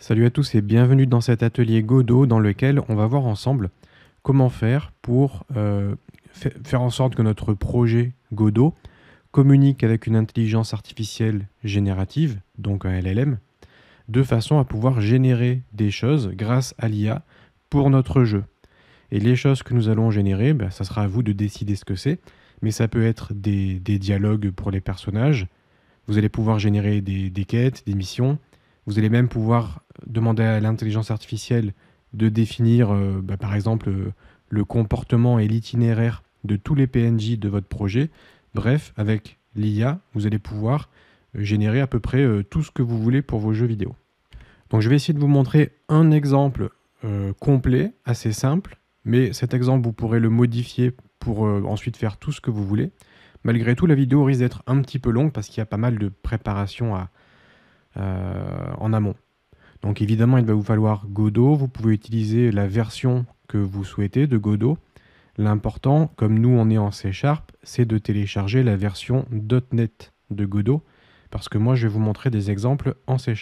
Salut à tous et bienvenue dans cet atelier Godot dans lequel on va voir ensemble comment faire pour faire en sorte que notre projet Godot communique avec une intelligence artificielle générative, donc un LLM, de façon à pouvoir générer des choses grâce à l'IA pour notre jeu. Et les choses que nous allons générer, ça sera à vous de décider ce que c'est, mais ça peut être des dialogues pour les personnages, vous allez pouvoir générer des quêtes, des missions. Vous allez même pouvoir demander à l'intelligence artificielle de définir, par exemple, le comportement et l'itinéraire de tous les PNJ de votre projet. Bref, avec l'IA, vous allez pouvoir générer à peu près tout ce que vous voulez pour vos jeux vidéo. Donc je vais essayer de vous montrer un exemple complet, assez simple, mais cet exemple, vous pourrez le modifier pour ensuite faire tout ce que vous voulez. Malgré tout, la vidéo risque d'être un petit peu longue parce qu'il y a pas mal de préparation en amont. Donc évidemment, il va vous falloir Godot. Vous pouvez utiliser la version que vous souhaitez de Godot. L'important, comme nous on est en C#, c'est de télécharger la version .NET de Godot parce que moi je vais vous montrer des exemples en C#.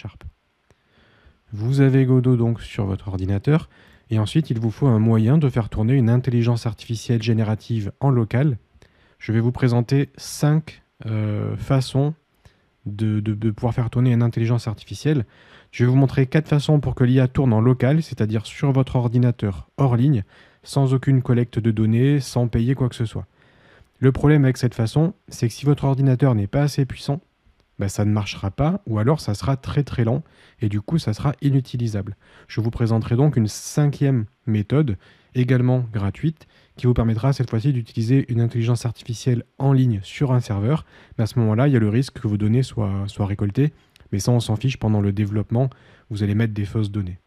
Vous avez Godot donc sur votre ordinateur et ensuite il vous faut un moyen de faire tourner une intelligence artificielle générative en local. Je vais vous présenter 5 façons de pouvoir faire tourner une intelligence artificielle. Je vais vous montrer 4 façons pour que l'IA tourne en local, c'est-à-dire sur votre ordinateur hors ligne, sans aucune collecte de données, sans payer quoi que ce soit. Le problème avec cette façon, c'est que si votre ordinateur n'est pas assez puissant, ça ne marchera pas, ou alors ça sera très très lent, et du coup ça sera inutilisable. Je vous présenterai donc une 5e méthode, également gratuite, qui vous permettra cette fois-ci d'utiliser une intelligence artificielle en ligne sur un serveur. Mais à ce moment-là, il y a le risque que vos données soient récoltées, mais ça on s'en fiche pendant le développement, vous allez mettre des fausses données.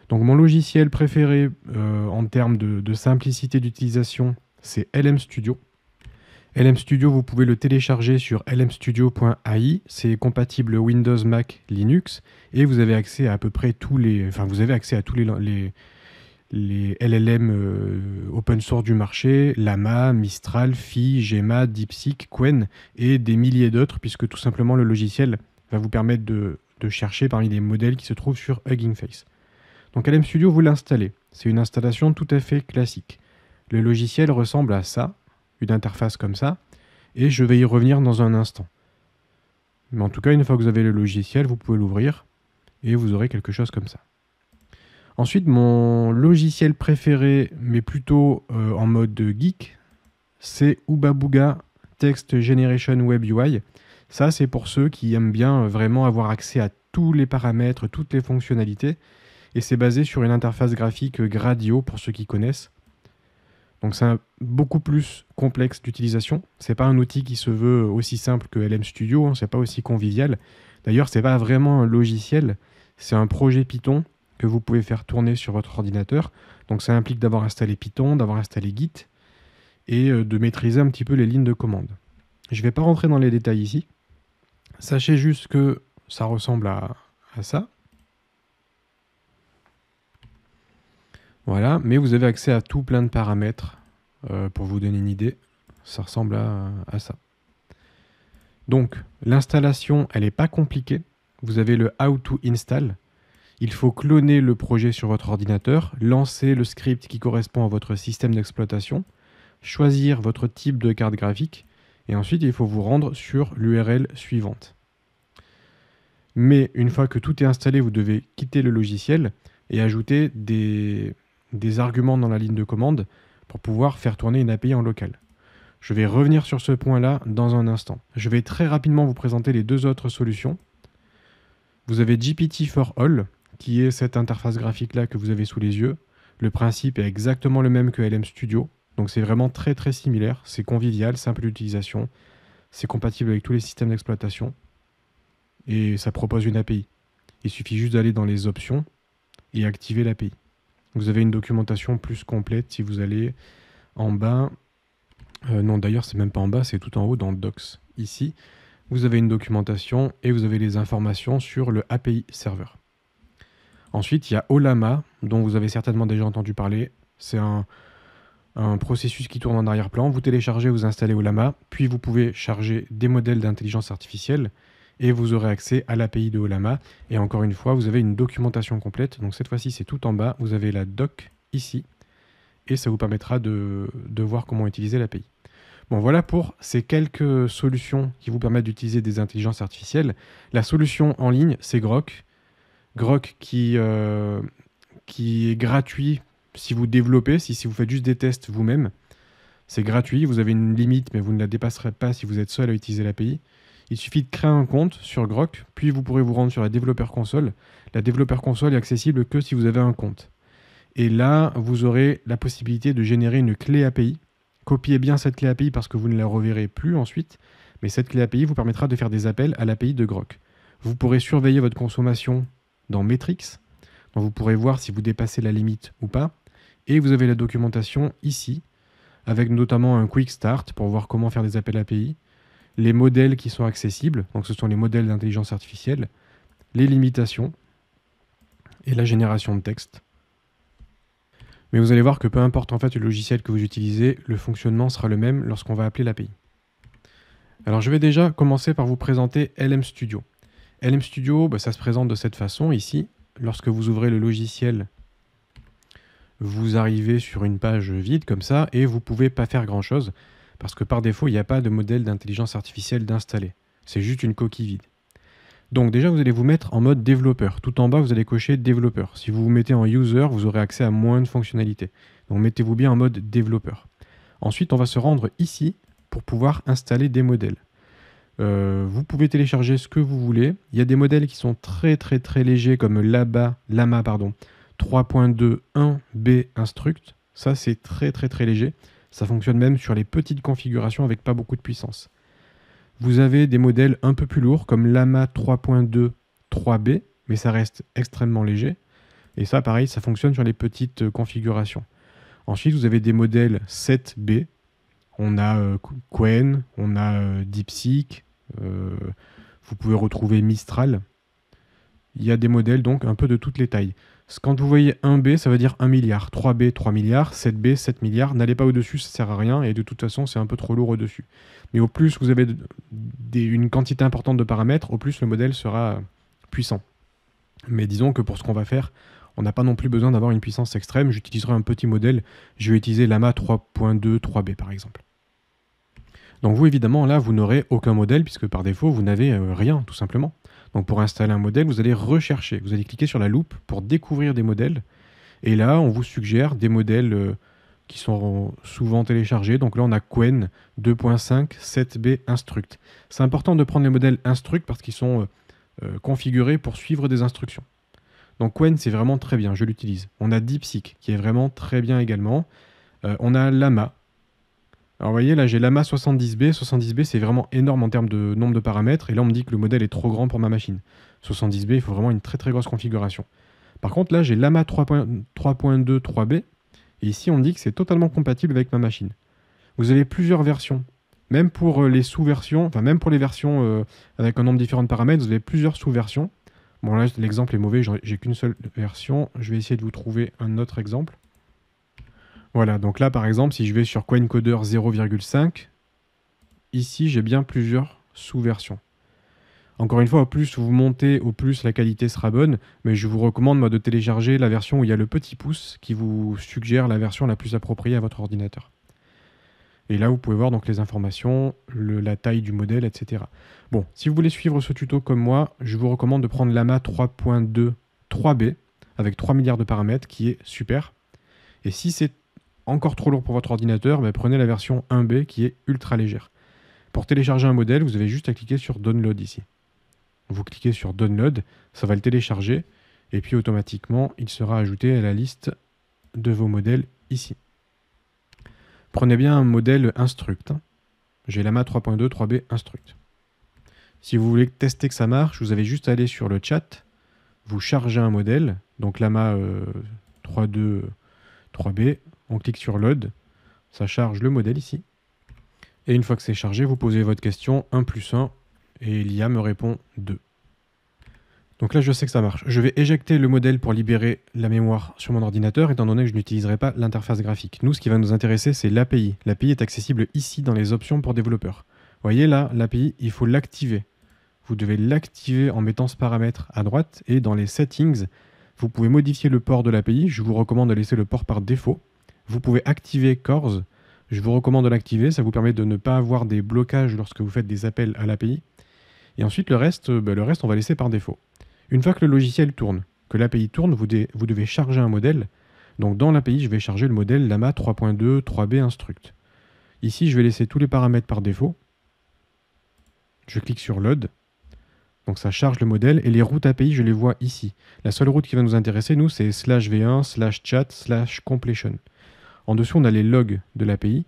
Donc mon logiciel préféré en termes de simplicité d'utilisation, c'est LM Studio. LM Studio, vous pouvez le télécharger sur lmstudio.ai, c'est compatible Windows, Mac, Linux, et vous avez accès à peu près tous les LLM open source du marché, Llama, Mistral, Phi, Gemma, DeepSeek, Qwen, et des milliers d'autres, puisque tout simplement le logiciel va vous permettre de chercher parmi les modèles qui se trouvent sur Hugging Face. Donc LM Studio, vous l'installez. C'est une installation tout à fait classique. Le logiciel ressemble à ça, une interface comme ça, et je vais y revenir dans un instant. Mais en tout cas, une fois que vous avez le logiciel, vous pouvez l'ouvrir et vous aurez quelque chose comme ça. Ensuite, mon logiciel préféré, mais plutôt en mode geek, c'est Ubabooga Text Generation Web UI. Ça, c'est pour ceux qui aiment bien vraiment avoir accès à tous les paramètres, toutes les fonctionnalités, et c'est basé sur une interface graphique Gradio, pour ceux qui connaissent. Donc c'est beaucoup plus complexe d'utilisation. C'est pas un outil qui se veut aussi simple que LM Studio, hein, c'est pas aussi convivial. D'ailleurs, c'est pas vraiment un logiciel, c'est un projet Python que vous pouvez faire tourner sur votre ordinateur. Donc ça implique d'avoir installé Python, d'avoir installé Git et de maîtriser un petit peu les lignes de commande. Je vais pas rentrer dans les détails ici. Sachez juste que ça ressemble à ça. Voilà, mais vous avez accès à tout plein de paramètres pour vous donner une idée. Ça ressemble à ça. Donc, l'installation, elle n'est pas compliquée. Vous avez le How to Install. Il faut cloner le projet sur votre ordinateur, lancer le script qui correspond à votre système d'exploitation, choisir votre type de carte graphique, et ensuite il faut vous rendre sur l'URL suivante. Mais une fois que tout est installé, vous devez quitter le logiciel et ajouter des arguments dans la ligne de commande pour pouvoir faire tourner une API en local. Je vais revenir sur ce point-là dans un instant. Je vais très rapidement vous présenter les deux autres solutions. Vous avez GPT for All, qui est cette interface graphique-là que vous avez sous les yeux. Le principe est exactement le même que LM Studio, donc c'est vraiment très très similaire. C'est convivial, simple d'utilisation, c'est compatible avec tous les systèmes d'exploitation et ça propose une API. Il suffit juste d'aller dans les options et activer l'API. Vous avez une documentation plus complète si vous allez en bas. Non, d'ailleurs, c'est même pas en bas, c'est tout en haut dans Docs. Ici, vous avez une documentation et vous avez les informations sur le API serveur. Ensuite, il y a Ollama, dont vous avez certainement déjà entendu parler. C'est un processus qui tourne en arrière-plan. Vous téléchargez, vous installez Ollama, puis vous pouvez charger des modèles d'intelligence artificielle et vous aurez accès à l'API de Ollama. Et encore une fois, vous avez une documentation complète. Donc cette fois-ci, c'est tout en bas. Vous avez la doc ici et ça vous permettra de voir comment utiliser l'API. Bon, voilà pour ces quelques solutions qui vous permettent d'utiliser des intelligences artificielles. La solution en ligne, c'est Grok. Grok qui est gratuit si vous développez, si vous faites juste des tests vous-même. C'est gratuit, vous avez une limite, mais vous ne la dépasserez pas si vous êtes seul à utiliser l'API. Il suffit de créer un compte sur Grok, puis vous pourrez vous rendre sur la développeur console. La développeur console est accessible que si vous avez un compte. Et là, vous aurez la possibilité de générer une clé API. Copiez bien cette clé API parce que vous ne la reverrez plus ensuite, mais cette clé API vous permettra de faire des appels à l'API de Grok. Vous pourrez surveiller votre consommation dans Metrics, donc vous pourrez voir si vous dépassez la limite ou pas. Et vous avez la documentation ici, avec notamment un Quick Start pour voir comment faire des appels API, les modèles qui sont accessibles, donc ce sont les modèles d'intelligence artificielle, les limitations et la génération de texte. Mais vous allez voir que peu importe en fait le logiciel que vous utilisez, le fonctionnement sera le même lorsqu'on va appeler l'API. Alors je vais déjà commencer par vous présenter LM Studio. LM Studio, ça se présente de cette façon ici. Lorsque vous ouvrez le logiciel, vous arrivez sur une page vide comme ça et vous ne pouvez pas faire grand chose parce que par défaut, il n'y a pas de modèle d'intelligence artificielle d'installer. C'est juste une coquille vide. Donc déjà, vous allez vous mettre en mode développeur. Tout en bas, vous allez cocher développeur. Si vous vous mettez en user, vous aurez accès à moins de fonctionnalités. Donc mettez-vous bien en mode développeur. Ensuite, on va se rendre ici pour pouvoir installer des modèles. Vous pouvez télécharger ce que vous voulez. Il y a des modèles qui sont très légers comme Lama 3.2.1b Instruct. Ça, c'est très léger. Ça fonctionne même sur les petites configurations avec pas beaucoup de puissance. Vous avez des modèles un peu plus lourds comme Lama 3.2.3b, mais ça reste extrêmement léger. Et ça, pareil, ça fonctionne sur les petites configurations. Ensuite, vous avez des modèles 7b. On a Qwen, on a DeepSeek, vous pouvez retrouver Mistral. Il y a des modèles donc un peu de toutes les tailles. Quand vous voyez 1B, ça veut dire 1 milliard. 3B, 3 milliards. 7B, 7 milliards. N'allez pas au-dessus, ça ne sert à rien. Et de toute façon, c'est un peu trop lourd au-dessus. Mais au plus vous avez une quantité importante de paramètres, au plus le modèle sera puissant. Mais disons que pour ce qu'on va faire, on n'a pas non plus besoin d'avoir une puissance extrême. J'utiliserai un petit modèle. Je vais utiliser Lama 3.2, 3B par exemple. Donc vous, évidemment, là, vous n'aurez aucun modèle puisque par défaut, vous n'avez rien, tout simplement. Donc pour installer un modèle, vous allez rechercher. Vous allez cliquer sur la loupe pour découvrir des modèles. Et là, on vous suggère des modèles qui sont souvent téléchargés. Donc là, on a Qwen 2.5 7B Instruct. C'est important de prendre les modèles Instruct parce qu'ils sont configurés pour suivre des instructions. Donc Qwen, c'est vraiment très bien, je l'utilise. On a DeepSeek, qui est vraiment très bien également. On a Lama. Alors vous voyez, là j'ai Lama 70B. 70B, c'est vraiment énorme en termes de nombre de paramètres. Et là, on me dit que le modèle est trop grand pour ma machine. 70B, il faut vraiment une très grosse configuration. Par contre, là, j'ai Lama 3.2 3B. Et ici, on me dit que c'est totalement compatible avec ma machine. Vous avez plusieurs versions. Même pour les sous-versions, enfin même pour les versions avec un nombre différent de paramètres, vous avez plusieurs sous-versions. Bon là, l'exemple est mauvais, j'ai qu'une seule version. Je vais essayer de vous trouver un autre exemple. Voilà, donc là par exemple, si je vais sur QuenCoder 0,5, ici j'ai bien plusieurs sous-versions. Encore une fois, au plus vous montez, au plus la qualité sera bonne, mais je vous recommande moi, de télécharger la version où il y a le petit pouce qui vous suggère la version la plus appropriée à votre ordinateur. Et là, vous pouvez voir donc les informations, la taille du modèle, etc. Bon, si vous voulez suivre ce tuto comme moi, je vous recommande de prendre Lama 3.2 3B avec 3 milliards de paramètres, qui est super. Et si c'est encore trop lourd pour votre ordinateur, prenez la version 1B qui est ultra légère. Pour télécharger un modèle, vous avez juste à cliquer sur Download ici. Vous cliquez sur Download, ça va le télécharger, et puis automatiquement, il sera ajouté à la liste de vos modèles ici. Prenez bien un modèle Instruct. J'ai Lama 3.2 3B Instruct. Si vous voulez tester que ça marche, vous avez juste à aller sur le chat, vous chargez un modèle, donc Lama 3.2 3B, on clique sur Load, ça charge le modèle ici. Et une fois que c'est chargé, vous posez votre question 1 plus 1, et l'IA me répond 2. Donc là, je sais que ça marche. Je vais éjecter le modèle pour libérer la mémoire sur mon ordinateur, étant donné que je n'utiliserai pas l'interface graphique. Nous, ce qui va nous intéresser, c'est l'API. L'API est accessible ici dans les options pour développeurs. Vous voyez là, l'API, il faut l'activer. vous devez l'activer en mettant ce paramètre à droite. Et dans les settings, vous pouvez modifier le port de l'API. Je vous recommande de laisser le port par défaut. Vous pouvez activer CORS. Je vous recommande de l'activer. Ça vous permet de ne pas avoir des blocages lorsque vous faites des appels à l'API. Et ensuite, le reste, on va laisser par défaut. Une fois que le logiciel tourne, que l'API tourne, vous devez charger un modèle. Donc dans l'API, je vais charger le modèle Lama 3.2 3B Instruct. Ici, je vais laisser tous les paramètres par défaut. Je clique sur Load. Donc ça charge le modèle et les routes API, je les vois ici. La seule route qui va nous intéresser, nous, c'est /v1, /chat, /completion. En dessous, on a les logs de l'API.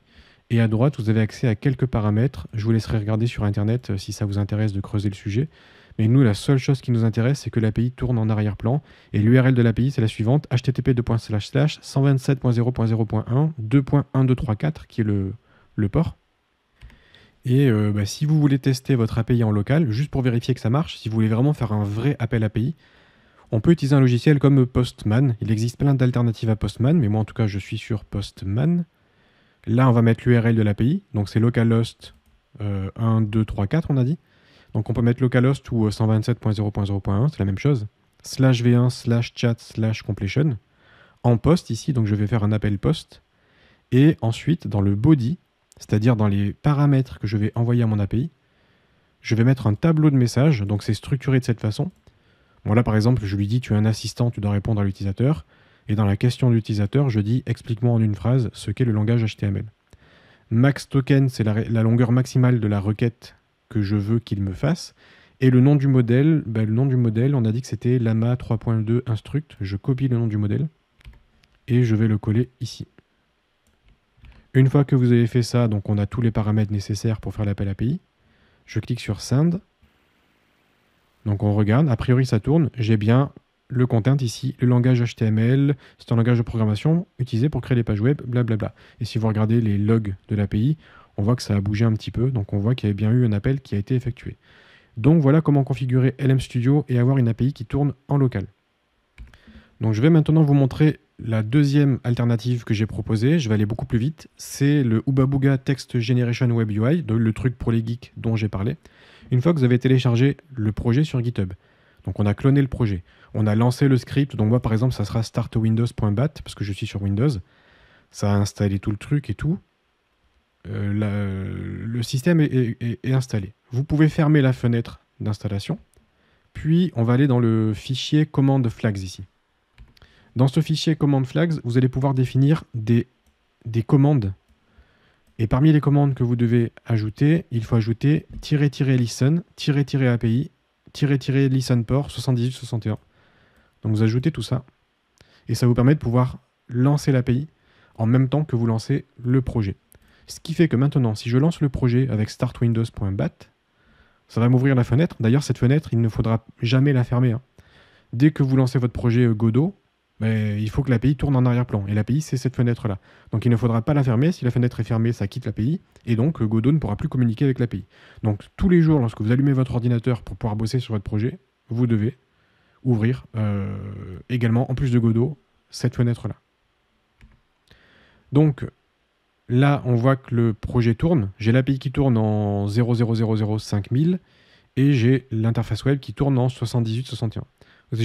Et à droite, vous avez accès à quelques paramètres. Je vous laisserai regarder sur Internet si ça vous intéresse de creuser le sujet. Mais nous, la seule chose qui nous intéresse, c'est que l'API tourne en arrière-plan. Et l'URL de l'API, c'est la suivante, http://127.0.0.1 2.1234, qui est le port. Et si vous voulez tester votre API en local, juste pour vérifier que ça marche, si vous voulez vraiment faire un vrai appel API, on peut utiliser un logiciel comme Postman. Il existe plein d'alternatives à Postman, mais moi en tout cas je suis sur Postman. Là on va mettre l'URL de l'API, donc c'est localhost 1234 on a dit. Donc on peut mettre localhost ou 127.0.0.1, c'est la même chose. /v1, /chat, /completion. En post ici, donc je vais faire un appel post. Et ensuite dans le body, c'est-à-dire dans les paramètres que je vais envoyer à mon API, je vais mettre un tableau de messages, donc c'est structuré de cette façon. Bon là par exemple, je lui dis tu es un assistant, tu dois répondre à l'utilisateur, et dans la question de l'utilisateur, je dis explique-moi en une phrase ce qu'est le langage HTML. Max token, c'est la longueur maximale de la requête que je veux qu'il me fasse, et le nom du modèle, on a dit que c'était Lama 3.2 Instruct, je copie le nom du modèle, et je vais le coller ici. Une fois que vous avez fait ça, donc on a tous les paramètres nécessaires pour faire l'appel API. Je clique sur Send. Donc on regarde, a priori ça tourne. J'ai bien le content ici, le langage HTML, c'est un langage de programmation utilisé pour créer des pages web, blablabla. Et si vous regardez les logs de l'API, on voit que ça a bougé un petit peu, donc on voit qu'il y a bien eu un appel qui a été effectué. Donc voilà comment configurer LM Studio et avoir une API qui tourne en local. Donc je vais maintenant vous montrer la deuxième alternative que j'ai proposée, je vais aller beaucoup plus vite, c'est le Hubabuga Text Generation Web UI, le truc pour les geeks dont j'ai parlé. Une fois que vous avez téléchargé le projet sur GitHub, donc on a cloné le projet, on a lancé le script, donc moi par exemple ça sera startwindows.bat, parce que je suis sur Windows, ça a installé tout le truc et tout, le système est installé. Vous pouvez fermer la fenêtre d'installation, puis on va aller dans le fichier command flags ici. Dans ce fichier command flags, vous allez pouvoir définir des commandes. Et parmi les commandes que vous devez ajouter, il faut ajouter -listen, -API, -listen port 7861. Donc vous ajoutez tout ça. Et ça vous permet de pouvoir lancer l'API en même temps que vous lancez le projet. Ce qui fait que maintenant, si je lance le projet avec startwindows.bat, ça va m'ouvrir la fenêtre. D'ailleurs, cette fenêtre, il ne faudra jamais la fermer. Dès que vous lancez votre projet Godot, il faut que l'API tourne en arrière-plan. Et l'API, c'est cette fenêtre-là. Donc il ne faudra pas la fermer. Si la fenêtre est fermée, ça quitte l'API. Et donc Godot ne pourra plus communiquer avec l'API. Donc tous les jours, lorsque vous allumez votre ordinateur pour pouvoir bosser sur votre projet, vous devez ouvrir également, en plus de Godot, cette fenêtre-là. Donc là, on voit que le projet tourne. J'ai l'API qui tourne en 0005000 et j'ai l'interface web qui tourne en 7861. Vous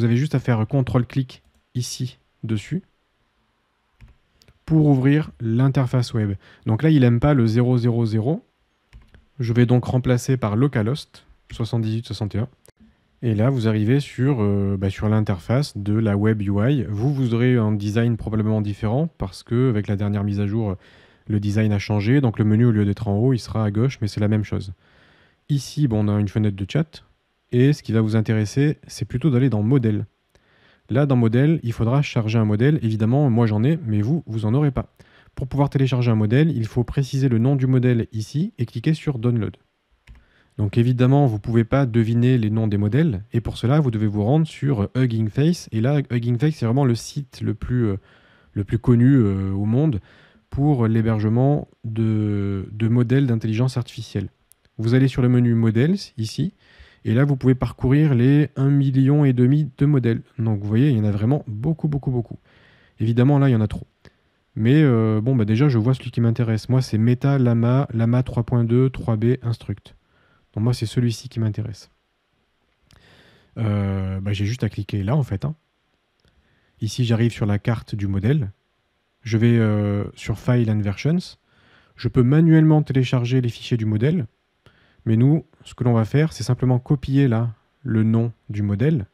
avez juste à faire CTRL-clic ici, dessus, pour ouvrir l'interface web. Donc là, il n'aime pas le 000. Je vais donc remplacer par localhost 7861. Et là, vous arrivez sur l'interface de la web UI. Vous aurez un design probablement différent parce qu'avec la dernière mise à jour, le design a changé. Donc le menu, au lieu d'être en haut, il sera à gauche, mais c'est la même chose. Ici, on a une fenêtre de chat. Et ce qui va vous intéresser, c'est plutôt d'aller dans Modèle. Là, dans Modèle, il faudra charger un modèle. Évidemment, moi j'en ai, mais vous n'en aurez pas. Pour pouvoir télécharger un modèle, il faut préciser le nom du modèle ici et cliquer sur Download. Donc évidemment, vous ne pouvez pas deviner les noms des modèles. Et pour cela, vous devez vous rendre sur Hugging Face. Et là, Hugging Face, c'est vraiment le site le plus connu au monde pour l'hébergement de modèles d'intelligence artificielle. Vous allez sur le menu Models, ici. Et là, vous pouvez parcourir les 1,5 million de modèles. Donc, vous voyez, il y en a vraiment beaucoup, beaucoup, beaucoup. Évidemment, là, il y en a trop. Mais déjà, je vois celui qui m'intéresse. Moi, c'est Meta Lama 3.2 3B Instruct. Donc moi, c'est celui-ci qui m'intéresse. J'ai juste à cliquer là, en fait. Hein. Ici, j'arrive sur la carte du modèle. Je vais sur File and Versions. Je peux manuellement télécharger les fichiers du modèle. Mais nous, ce que l'on va faire, c'est simplement copier là le nom du modèle.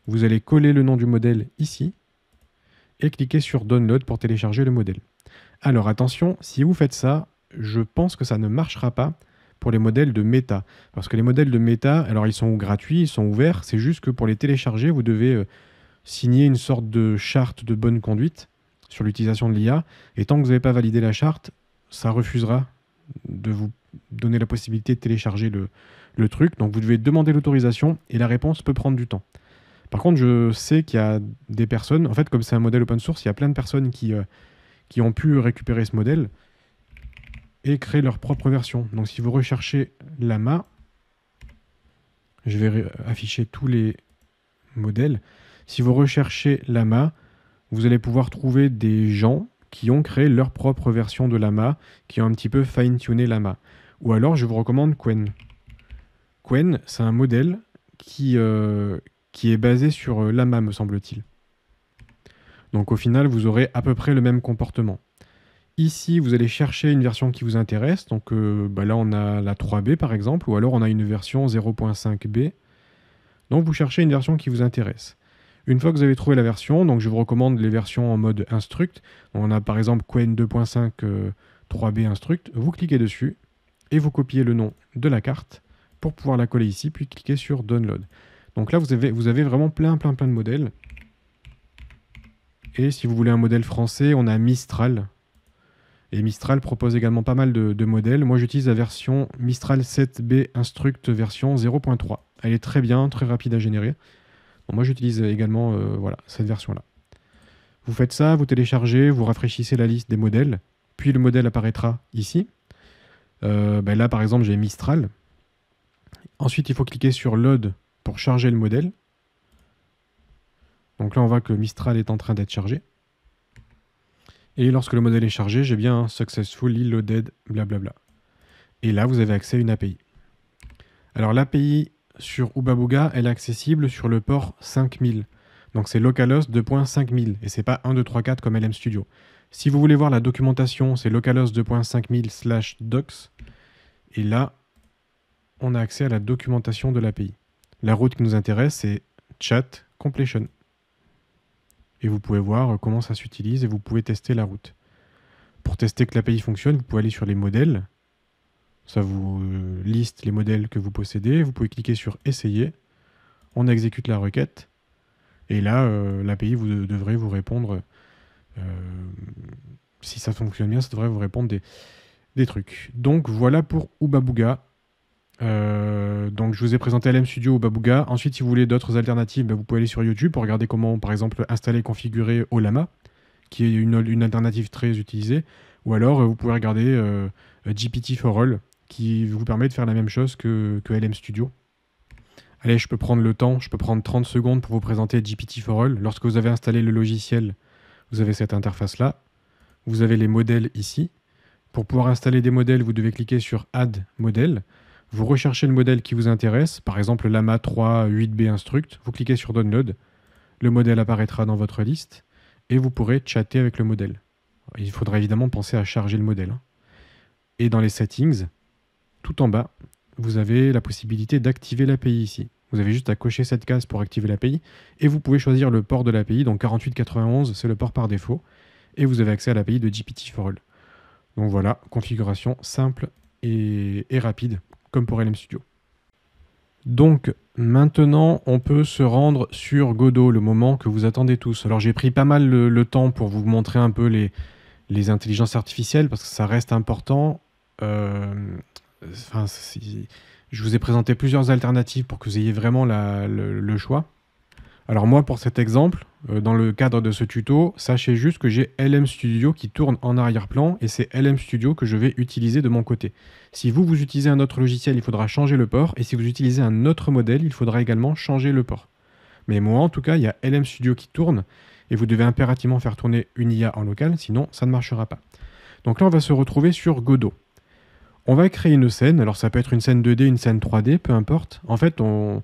Vous allez coller le nom du modèle ici et cliquer sur Download pour télécharger le modèle. Alors attention, si vous faites ça, je pense que ça ne marchera pas pour les modèles de Meta. Parce que les modèles de Meta, alors ils sont gratuits, ils sont ouverts, c'est juste que pour les télécharger, vous devez signer une sorte de charte de bonne conduite sur l'utilisation de l'IA. Et tant que vous n'avez pas validé la charte, ça refusera de vous donner la possibilité de télécharger le truc. Donc vous devez demander l'autorisation et la réponse peut prendre du temps. Par contre, je sais qu'il y a des personnes, en fait, comme c'est un modèle open source, il y a plein de personnes qui ont pu récupérer ce modèle et créer leur propre version. Donc si vous recherchez Llama, je vais afficher tous les modèles. Si vous recherchez Llama, vous allez pouvoir trouver des gens qui ont créé leur propre version de Llama, qui ont un petit peu fine-tuné Llama. Ou alors, je vous recommande Qwen. Qwen, c'est un modèle qui est basé sur Llama, me semble-t-il. Donc au final, vous aurez à peu près le même comportement. Ici, vous allez chercher une version qui vous intéresse. Donc là, on a la 3B par exemple, ou alors on a une version 0.5B. Donc vous cherchez une version qui vous intéresse. Une fois que vous avez trouvé la version, donc je vous recommande les versions en mode instruct. On a par exemple Qwen 2.5 3B instruct. Vous cliquez dessus et vous copiez le nom de la carte pour pouvoir la coller ici, puis cliquez sur Download. Donc là, vous avez vraiment plein de modèles. Et si vous voulez un modèle français, on a Mistral. Et Mistral propose également pas mal de modèles. Moi, j'utilise la version Mistral 7B Instruct version 0.3. Elle est très bien, très rapide à générer. Donc moi, j'utilise également cette version-là. Vous faites ça, vous téléchargez, vous rafraîchissez la liste des modèles, puis le modèle apparaîtra ici. Là, par exemple, j'ai Mistral. Ensuite, il faut cliquer sur Load pour charger le modèle. Donc là, on voit que Mistral est en train d'être chargé. Et lorsque le modèle est chargé, j'ai bien Successfully Loaded, blablabla. Et là, vous avez accès à une API. Alors l'API sur Hubabuga, elle est accessible sur le port 5000. Donc c'est localhost 2.5000 et c'est pas 1, 2, 3, 4 comme LM Studio. Si vous voulez voir la documentation, c'est localhost 2.5000/docs. Et là, on a accès à la documentation de l'API. La route qui nous intéresse, c'est chat completion. Et vous pouvez voir comment ça s'utilise et vous pouvez tester la route. Pour tester que l'API fonctionne, vous pouvez aller sur les modèles. Ça vous liste les modèles que vous possédez. Vous pouvez cliquer sur Essayer. On exécute la requête. Et là, l'API devrait vous répondre. Si ça fonctionne bien, ça devrait vous répondre des trucs. Donc voilà pour Hubabuga. Donc je vous ai présenté LM Studio Hubabuga. Ensuite, si vous voulez d'autres alternatives, vous pouvez aller sur YouTube pour regarder comment, par exemple, installer et configurer Ollama, qui est une alternative très utilisée. Ou alors, vous pouvez regarder GPT for All, qui vous permet de faire la même chose que LM Studio. Allez, je peux prendre le temps, je peux prendre 30 secondes pour vous présenter GPT for All. Lorsque vous avez installé le logiciel, vous avez cette interface-là. Vous avez les modèles ici. Pour pouvoir installer des modèles, vous devez cliquer sur Add Modèle. Vous recherchez le modèle qui vous intéresse, par exemple Llama 3 8B Instruct. Vous cliquez sur Download. Le modèle apparaîtra dans votre liste et vous pourrez chatter avec le modèle. Il faudra évidemment penser à charger le modèle. Et dans les settings, tout en bas, vous avez la possibilité d'activer l'API ici. Vous avez juste à cocher cette case pour activer l'API et vous pouvez choisir le port de l'API. Donc 4891, c'est le port par défaut. Et vous avez accès à l'API de GPT for All. Donc voilà, configuration simple et rapide, comme pour LM Studio. Donc maintenant, on peut se rendre sur Godot, le moment que vous attendez tous. Alors j'ai pris pas mal le temps pour vous montrer un peu les intelligences artificielles, parce que ça reste important. Je vous ai présenté plusieurs alternatives pour que vous ayez vraiment le choix. Alors moi, pour cet exemple, dans le cadre de ce tuto, sachez juste que j'ai LM Studio qui tourne en arrière-plan et c'est LM Studio que je vais utiliser de mon côté. Si vous utilisez un autre logiciel, il faudra changer le port et si vous utilisez un autre modèle, il faudra également changer le port. Mais moi, en tout cas, il y a LM Studio qui tourne et vous devez impérativement faire tourner une IA en local, sinon ça ne marchera pas. Donc là, on va se retrouver sur Godot. On va créer une scène, alors ça peut être une scène 2D, une scène 3D, peu importe. En fait, on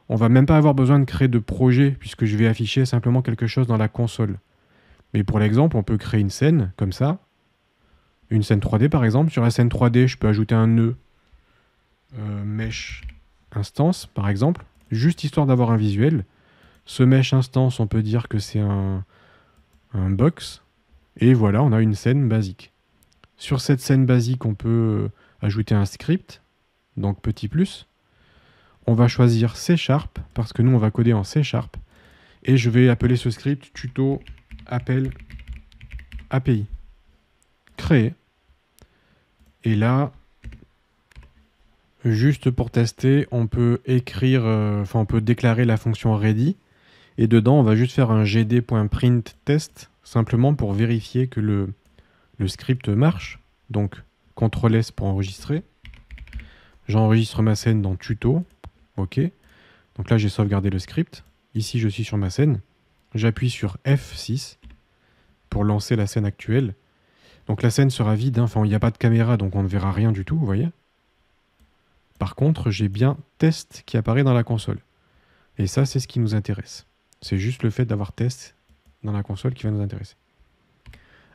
va même pas avoir besoin de créer de projet, puisque je vais afficher simplement quelque chose dans la console. Mais pour l'exemple, on peut créer une scène, comme ça. Une scène 3D par exemple. Sur la scène 3D, je peux ajouter un nœud mesh instance, par exemple, juste histoire d'avoir un visuel. Ce mesh instance, on peut dire que c'est un box. Et voilà, on a une scène basique. Sur cette scène basique, on peut ajouter un script, donc petit plus. On va choisir C#, parce que nous, on va coder en C#. Et je vais appeler ce script tuto appel API. Créer. Et là, juste pour tester, on peut écrire, on peut déclarer la fonction ready. Et dedans, on va juste faire un gd.print_test, simplement pour vérifier que le script marche. Donc, CTRL-S pour enregistrer. J'enregistre ma scène dans tuto. OK. Donc là, j'ai sauvegardé le script. Ici, je suis sur ma scène. J'appuie sur F6 pour lancer la scène actuelle. Donc la scène sera vide. Enfin, il n'y a pas de caméra, donc on ne verra rien du tout, vous voyez. Par contre, j'ai bien test qui apparaît dans la console. Et ça, c'est ce qui nous intéresse. C'est juste le fait d'avoir test dans la console qui va nous intéresser.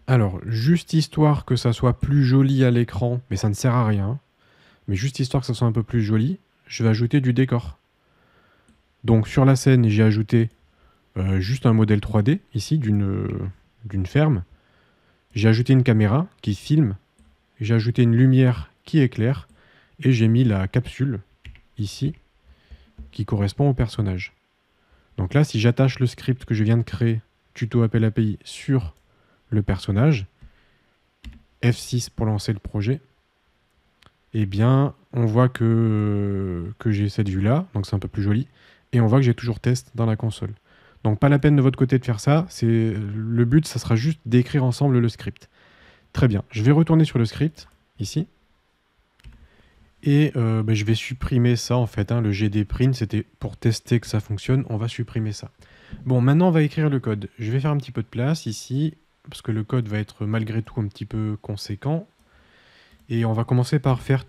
Alors, juste histoire que ça soit plus joli à l'écran, mais ça ne sert à rien, mais juste histoire que ça soit un peu plus joli, je vais ajouter du décor. Donc sur la scène, j'ai ajouté juste un modèle 3D, ici, d'une ferme. J'ai ajouté une caméra qui filme, j'ai ajouté une lumière qui éclaire, et j'ai mis la capsule, ici, qui correspond au personnage. Donc là, si j'attache le script que je viens de créer, tuto appel API, sur le personnage, F6 pour lancer le projet, eh bien, on voit que j'ai cette vue-là, donc c'est un peu plus joli, et on voit que j'ai toujours test dans la console. Donc pas la peine de votre côté de faire ça, le but, ça sera juste d'écrire ensemble le script. Très bien, je vais retourner sur le script, ici, et je vais supprimer ça en fait, le gdprint, c'était pour tester que ça fonctionne, on va supprimer ça. Bon, maintenant on va écrire le code. Je vais faire un petit peu de place ici, parce que le code va être malgré tout un petit peu conséquent. Et on va commencer par faire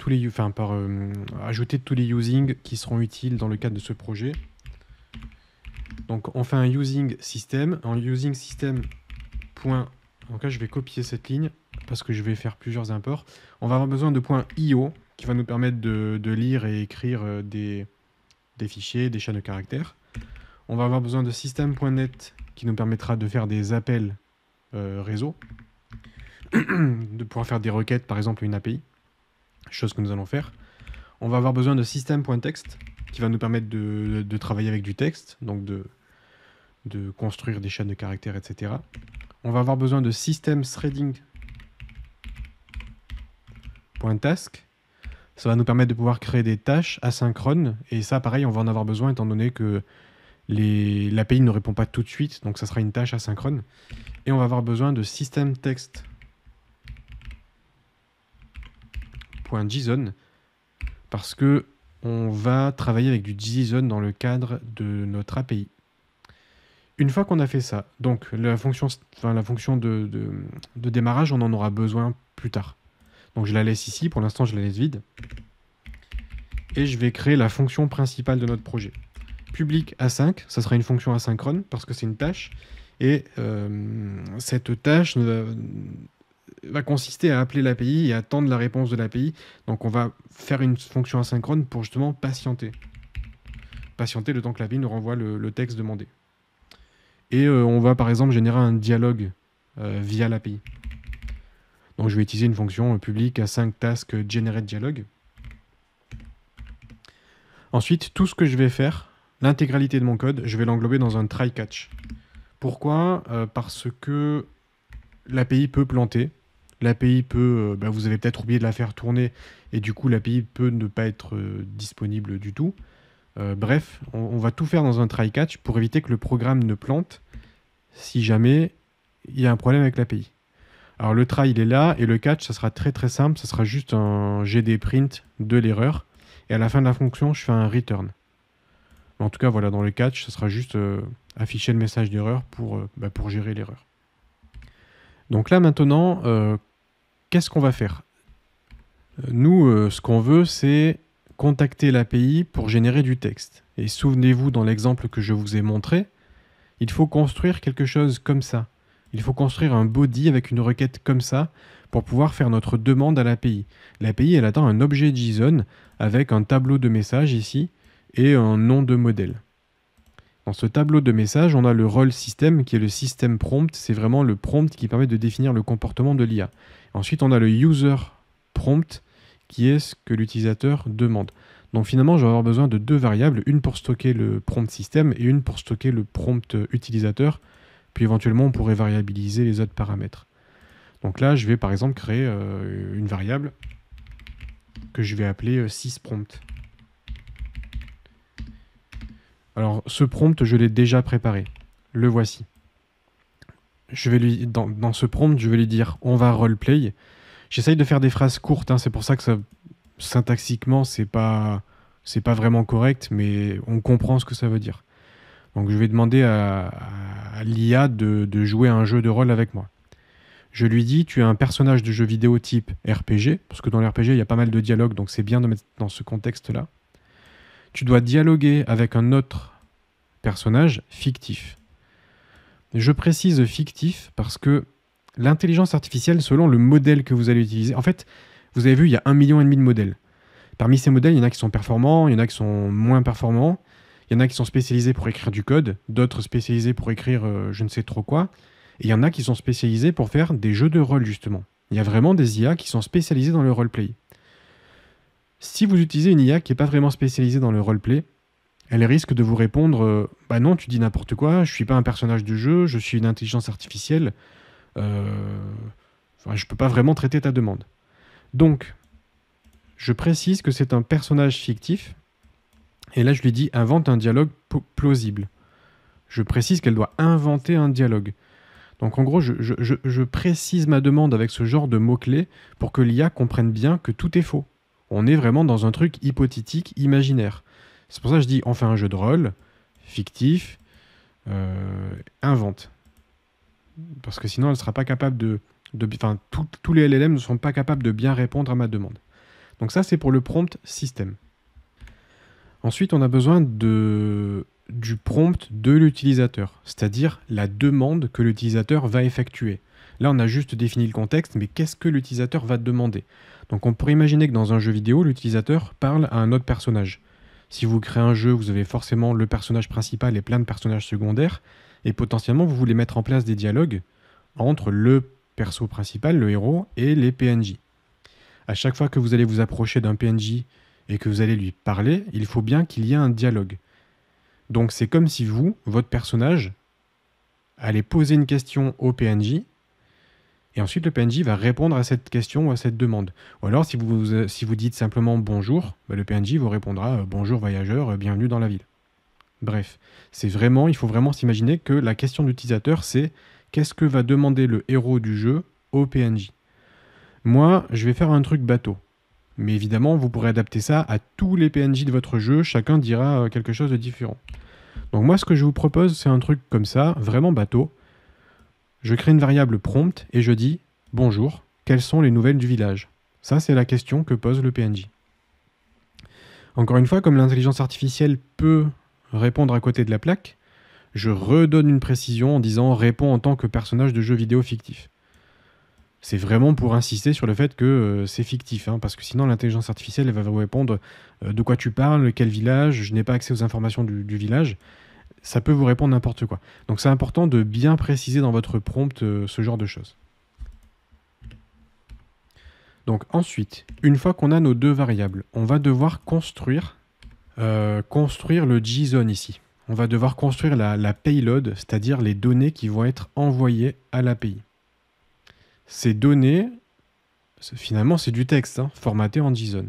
ajouter tous les using qui seront utiles dans le cadre de ce projet. Donc on fait un using system. En using system. Donc là je vais copier cette ligne parce que je vais faire plusieurs imports. On va avoir besoin de .io qui va nous permettre de lire et écrire des fichiers, des chaînes de caractères. On va avoir besoin de system.net qui nous permettra de faire des appels réseau, de pouvoir faire des requêtes, par exemple une API, chose que nous allons faire. On va avoir besoin de system.text qui va nous permettre de travailler avec du texte, donc de construire des chaînes de caractères, etc. On va avoir besoin de system_threading.task. Ça va nous permettre de pouvoir créer des tâches asynchrones, et ça, pareil, on va en avoir besoin étant donné que l'API ne répond pas tout de suite, donc ça sera une tâche asynchrone. Et on va avoir besoin de systemText.json parce que on va travailler avec du JSON dans le cadre de notre API. Une fois qu'on a fait ça, donc la fonction de démarrage, on en aura besoin plus tard. Donc je la laisse ici, pour l'instant je la laisse vide. Et je vais créer la fonction principale de notre projet. Public async, ça sera une fonction asynchrone parce que c'est une tâche. Et cette tâche va consister à appeler l'API et attendre la réponse de l'API. Donc on va faire une fonction asynchrone pour justement patienter. Patienter le temps que l'API nous renvoie le texte demandé. Et on va par exemple générer un dialogue via l'API. Donc je vais utiliser une fonction public async task generate dialogue. Ensuite, tout ce que je vais faire, l'intégralité de mon code, je vais l'englober dans un try catch. Pourquoi ? Parce que l'API peut planter. L'API peut... vous avez peut-être oublié de la faire tourner et du coup l'API peut ne pas être disponible du tout. Bref, on va tout faire dans un try catch pour éviter que le programme ne plante si jamais il y a un problème avec l'API. Alors le try il est là et le catch ça sera très très simple, ça sera juste un gdprint de l'erreur et à la fin de la fonction je fais un return. En tout cas voilà, dans le catch ça sera juste afficher le message d'erreur pour gérer l'erreur. Donc là maintenant, qu'est-ce qu'on va faire ? Nous, ce qu'on veut, c'est contacter l'API pour générer du texte. Et souvenez-vous, dans l'exemple que je vous ai montré, il faut construire quelque chose comme ça. Il faut construire un body avec une requête comme ça pour pouvoir faire notre demande à l'API. L'API, elle attend un objet JSON avec un tableau de messages ici et un nom de modèle. Dans ce tableau de messages, on a le role system qui est le system prompt. C'est vraiment le prompt qui permet de définir le comportement de l'IA. Ensuite, on a le user prompt qui est ce que l'utilisateur demande. Donc finalement, je vais avoir besoin de deux variables, une pour stocker le prompt system et une pour stocker le prompt utilisateur. Puis éventuellement, on pourrait variabiliser les autres paramètres. Donc là, je vais par exemple créer une variable que je vais appeler sysprompt. Alors, ce prompt, je l'ai déjà préparé. Le voici. Dans ce prompt, je vais lui dire « on va roleplay ». J'essaye de faire des phrases courtes, hein, c'est pour ça que ça, syntaxiquement, c'est pas vraiment correct, mais on comprend ce que ça veut dire. Donc je vais demander à l'IA de jouer à un jeu de rôle avec moi. Je lui dis « tu es un personnage de jeu vidéo type RPG », parce que dans l'RPG, il y a pas mal de dialogues, donc c'est bien de mettre dans ce contexte-là. Tu dois dialoguer avec un autre personnage fictif. Je précise fictif parce que l'intelligence artificielle, selon le modèle que vous allez utiliser, en fait, vous avez vu, il y a 1,5 million de modèles. Parmi ces modèles, il y en a qui sont performants, il y en a qui sont moins performants, il y en a qui sont spécialisés pour écrire du code, d'autres spécialisés pour écrire je ne sais trop quoi, et il y en a qui sont spécialisés pour faire des jeux de rôle, justement. Il y a vraiment des IA qui sont spécialisés dans le roleplay. Si vous utilisez une IA qui n'est pas vraiment spécialisée dans le roleplay, elle risque de vous répondre bah non, tu dis n'importe quoi, je suis pas un personnage de jeu, je suis une intelligence artificielle, je peux pas vraiment traiter ta demande. Donc, je précise que c'est un personnage fictif, et là je lui dis invente un dialogue plausible. Je précise qu'elle doit inventer un dialogue. Donc en gros, je précise ma demande avec ce genre de mots-clés pour que l'IA comprenne bien que tout est faux. On est vraiment dans un truc hypothétique, imaginaire. C'est pour ça que je dis on fait un jeu de rôle, fictif, invente. Parce que sinon elle ne sera pas capable de tous les LLM ne sont pas capables de bien répondre à ma demande. Donc ça c'est pour le prompt système. Ensuite on a besoin du prompt de l'utilisateur, c'est-à-dire la demande que l'utilisateur va effectuer. Là on a juste défini le contexte, mais qu'est-ce que l'utilisateur va demander? Donc on pourrait imaginer que dans un jeu vidéo, l'utilisateur parle à un autre personnage. Si vous créez un jeu, vous avez forcément le personnage principal et plein de personnages secondaires, et potentiellement vous voulez mettre en place des dialogues entre le perso principal, le héros, et les PNJ. À chaque fois que vous allez vous approcher d'un PNJ et que vous allez lui parler, il faut bien qu'il y ait un dialogue. Donc c'est comme si vous, votre personnage, allez poser une question au PNJ, et ensuite le PNJ va répondre à cette question ou à cette demande. Ou alors si vous dites simplement bonjour, bah, le PNJ vous répondra bonjour voyageur, bienvenue dans la ville. Bref, il faut vraiment s'imaginer que la question de l'utilisateur c'est qu'est-ce que va demander le héros du jeu au PNJ. Moi, je vais faire un truc bateau. Mais évidemment, vous pourrez adapter ça à tous les PNJ de votre jeu, chacun dira quelque chose de différent. Donc moi, ce que je vous propose, c'est un truc comme ça, vraiment bateau. Je crée une variable prompt et je dis « Bonjour, quelles sont les nouvelles du village ?» Ça, c'est la question que pose le PNJ. Encore une fois, comme l'intelligence artificielle peut répondre à côté de la plaque, je redonne une précision en disant « Réponds en tant que personnage de jeu vidéo fictif ». C'est vraiment pour insister sur le fait que c'est fictif, hein, parce que sinon l'intelligence artificielle elle va vous répondre de quoi tu parles, quel village, je n'ai pas accès aux informations du village. Ça peut vous répondre n'importe quoi. Donc c'est important de bien préciser dans votre prompt ce genre de choses. Donc ensuite, une fois qu'on a nos deux variables, on va devoir construire le JSON ici. On va devoir construire la payload, c'est-à-dire les données qui vont être envoyées à l'API. Ces données, finalement c'est du texte, hein, formaté en JSON.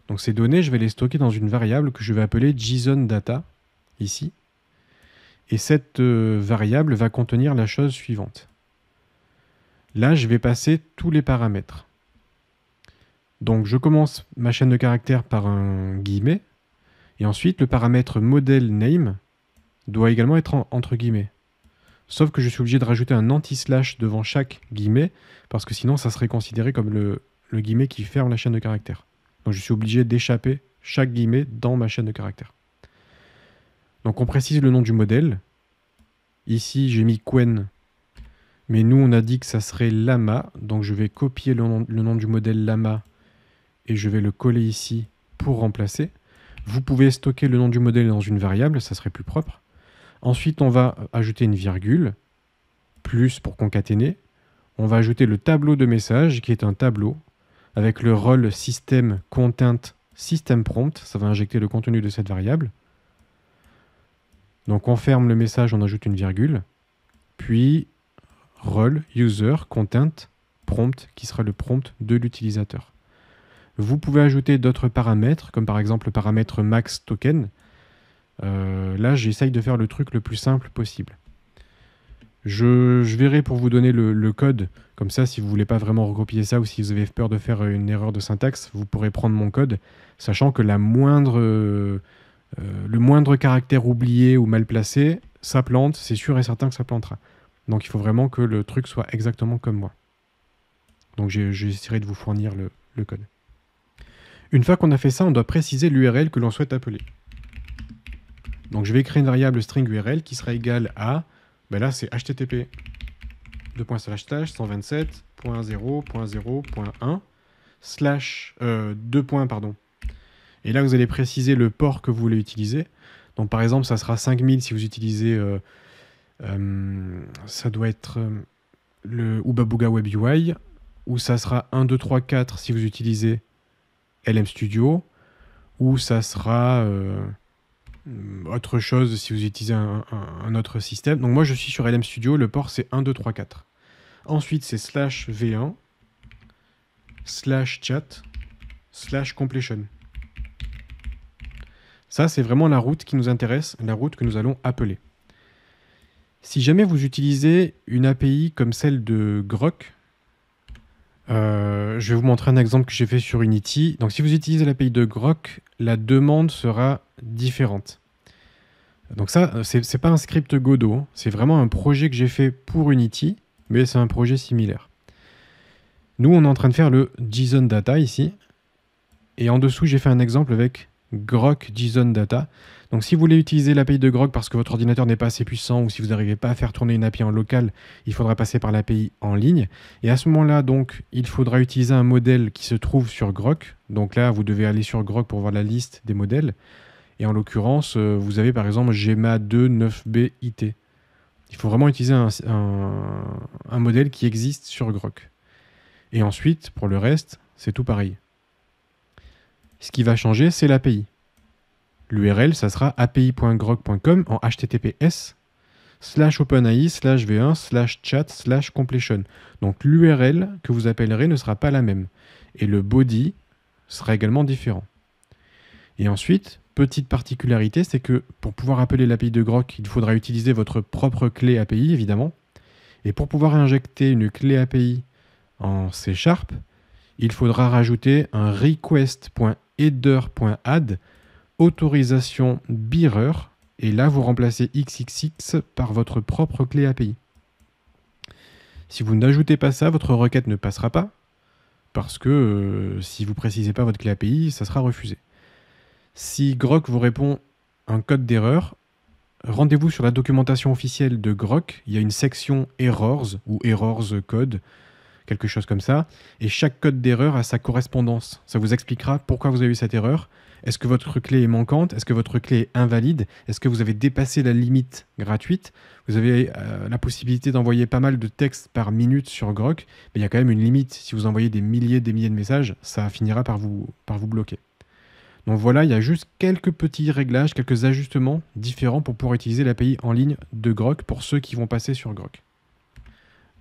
Donc ces données, je vais les stocker dans une variable que je vais appeler JSON-data, ici. Et cette variable va contenir la chose suivante. Là, je vais passer tous les paramètres. Donc je commence ma chaîne de caractères par un guillemet, et ensuite le paramètre model name doit également être entre guillemets. Sauf que je suis obligé de rajouter un anti-slash devant chaque guillemet, parce que sinon ça serait considéré comme le guillemet qui ferme la chaîne de caractères. Donc je suis obligé d'échapper chaque guillemet dans ma chaîne de caractères. Donc on précise le nom du modèle. Ici j'ai mis Qwen, mais nous on a dit que ça serait Llama, donc je vais copier le nom du modèle Llama et je vais le coller ici pour remplacer. Vous pouvez stocker le nom du modèle dans une variable, ça serait plus propre. Ensuite on va ajouter une virgule, plus pour concaténer. On va ajouter le tableau de message qui est un tableau avec le rôle system content system prompt, ça va injecter le contenu de cette variable. Donc on ferme le message, on ajoute une virgule, puis rôle user content prompt qui sera le prompt de l'utilisateur. Vous pouvez ajouter d'autres paramètres, comme par exemple le paramètre max token. Là, j'essaye de faire le truc le plus simple possible. Je verrai pour vous donner le code, comme ça, si vous ne voulez pas vraiment recopier ça ou si vous avez peur de faire une erreur de syntaxe, vous pourrez prendre mon code, sachant que le moindre caractère oublié ou mal placé, ça plante, c'est sûr et certain que ça plantera. Donc il faut vraiment que le truc soit exactement comme moi. Donc j'essaierai de vous fournir le code. Une fois qu'on a fait ça, on doit préciser l'URL que l'on souhaite appeler. Donc je vais créer une variable string URL qui sera égale à, ben là c'est http /127.0.0.1 et là vous allez préciser le port que vous voulez utiliser. Donc par exemple ça sera 5000 si vous utilisez ça doit être le Ubabooga Web UI, ou ça sera 1234 si vous utilisez LM Studio, ou ça sera autre chose si vous utilisez un autre système. Donc moi je suis sur LM Studio, le port c'est 1234. Ensuite c'est /v1 /chat /completion. Ça c'est vraiment la route qui nous intéresse, la route que nous allons appeler. Si jamais vous utilisez une API comme celle de Grok, je vais vous montrer un exemple que j'ai fait sur Unity. Donc si vous utilisez l'API de Grok, la demande sera différente. Donc ça, c'est pas un script Godot, hein. C'est vraiment un projet que j'ai fait pour Unity, mais c'est un projet similaire. Nous, on est en train de faire le JSON Data ici. Et en dessous, j'ai fait un exemple avec Grok JSON Data. Donc si vous voulez utiliser l'API de Grok parce que votre ordinateur n'est pas assez puissant ou si vous n'arrivez pas à faire tourner une API en local, il faudra passer par l'API en ligne. Et à ce moment-là, donc, il faudra utiliser un modèle qui se trouve sur Grok. Donc là, vous devez aller sur Grok pour voir la liste des modèles. Et en l'occurrence, vous avez par exemple Gemma 2 9B IT. Il faut vraiment utiliser un modèle qui existe sur Grok. Et ensuite, pour le reste, c'est tout pareil. Ce qui va changer, c'est l'API. L'URL, ça sera api.grok.com en https /openai/v1/chat/completion. Donc l'URL que vous appellerez ne sera pas la même. Et le body sera également différent. Et ensuite, petite particularité, c'est que pour pouvoir appeler l'API de Grok, il faudra utiliser votre propre clé API, évidemment. Et pour pouvoir injecter une clé API en C#, il faudra rajouter un request.header.add autorisation bearer, et là vous remplacez XXX par votre propre clé API. Si vous n'ajoutez pas ça, votre requête ne passera pas, parce que si vous ne précisez pas votre clé API, ça sera refusé. Si Grok vous répond un code d'erreur, rendez-vous sur la documentation officielle de Grok, il y a une section errors ou errors code, quelque chose comme ça, et chaque code d'erreur a sa correspondance. Ça vous expliquera pourquoi vous avez eu cette erreur. Est-ce que votre clé est manquante? Est-ce que votre clé est invalide? Est-ce que vous avez dépassé la limite gratuite? Vous avez la possibilité d'envoyer pas mal de textes par minute sur Grok, mais il y a quand même une limite. Si vous envoyez des milliers de messages, ça finira par vous bloquer. Donc voilà, il y a juste quelques petits réglages, quelques ajustements différents pour pouvoir utiliser l'API en ligne de Grok pour ceux qui vont passer sur Grok.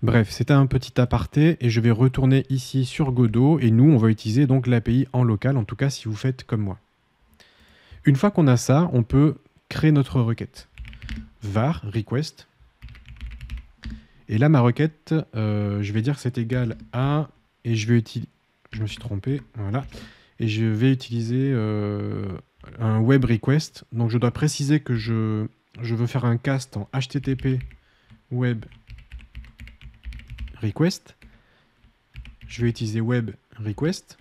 Bref, c'était un petit aparté et je vais retourner ici sur Godot et nous, on va utiliser donc l'API en local, en tout cas si vous faites comme moi. Une fois qu'on a ça, on peut créer notre requête. var request. Et là, ma requête, je vais dire que c'est égal à... Et je vais utiliser... Je me suis trompé, voilà. Et je vais utiliser un web request. Donc je dois préciser que je veux faire un cast en HTTP web request. je vais utiliser web request.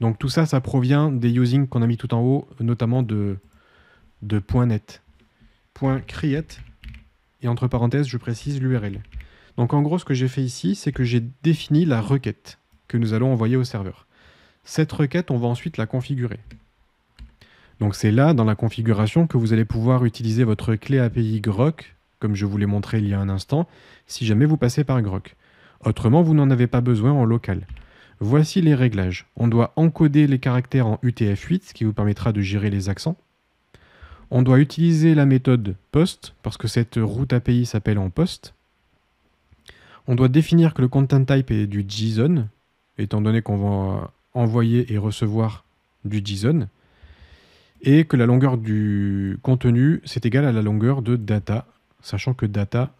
Donc tout ça, ça provient des using qu'on a mis tout en haut, notamment de .net. .create, et entre parenthèses, je précise l'URL. Donc en gros, ce que j'ai fait ici, c'est que j'ai défini la requête que nous allons envoyer au serveur. Cette requête, on va ensuite la configurer. Donc c'est là, dans la configuration, que vous allez pouvoir utiliser votre clé API Grok, comme je vous l'ai montré il y a un instant, si jamais vous passez par Grok. Autrement, vous n'en avez pas besoin en local. Voici les réglages. On doit encoder les caractères en UTF-8, ce qui vous permettra de gérer les accents. On doit utiliser la méthode post, parce que cette route API s'appelle en post. On doit définir que le content type est du JSON, étant donné qu'on va envoyer et recevoir du JSON, et que la longueur du contenu, c'est égal à la longueur de data, sachant que data,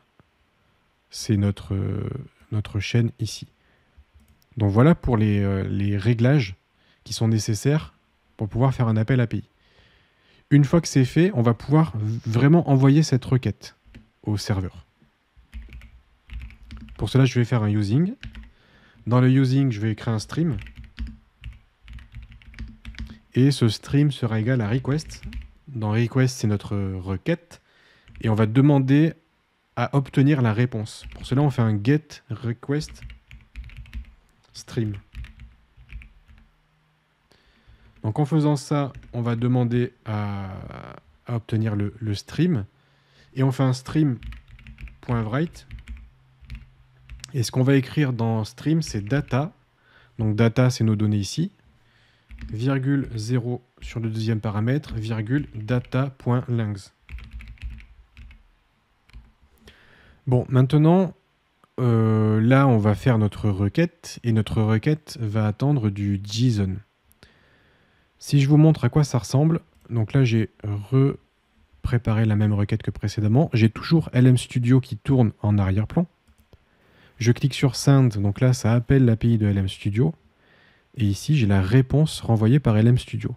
c'est notre chaîne ici. Donc voilà pour les réglages qui sont nécessaires pour pouvoir faire un appel API. Une fois que c'est fait, on va pouvoir vraiment envoyer cette requête au serveur. Pour cela, je vais faire un using. Dans le using, je vais créer un stream. Et ce stream sera égal à request. Dans request, c'est notre requête. Et on va demander à obtenir la réponse. Pour cela, on fait un get request stream. Donc en faisant ça, on va demander à obtenir le stream. Et on fait un stream.write. Et ce qu'on va écrire dans stream, c'est data. Donc data, c'est nos données ici. Virgule 0 sur le deuxième paramètre, virgule data.length. Bon, maintenant, là, on va faire notre requête. Et notre requête va attendre du JSON. Si je vous montre à quoi ça ressemble, donc là, j'ai préparé la même requête que précédemment. J'ai toujours LM Studio qui tourne en arrière-plan. Je clique sur Send, donc là, ça appelle l'API de LM Studio. Et ici, j'ai la réponse renvoyée par LM Studio.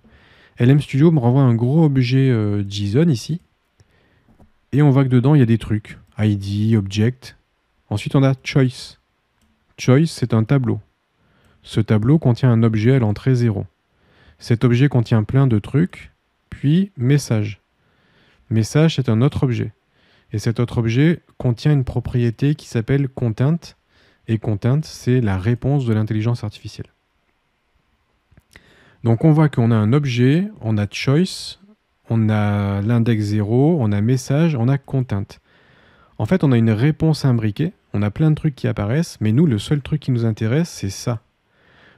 LM Studio me renvoie un gros objet JSON ici. Et on voit que dedans, il y a des trucs. ID, Object. Ensuite, on a Choice. Choice, c'est un tableau. Ce tableau contient un objet à l'entrée 0. Cet objet contient plein de trucs, puis message. Message, c'est un autre objet. Et cet autre objet contient une propriété qui s'appelle content. Et content, c'est la réponse de l'intelligence artificielle. Donc on voit qu'on a un objet, on a choice, on a l'index 0, on a message, on a content. En fait, on a une réponse imbriquée, on a plein de trucs qui apparaissent, mais nous, le seul truc qui nous intéresse, c'est ça.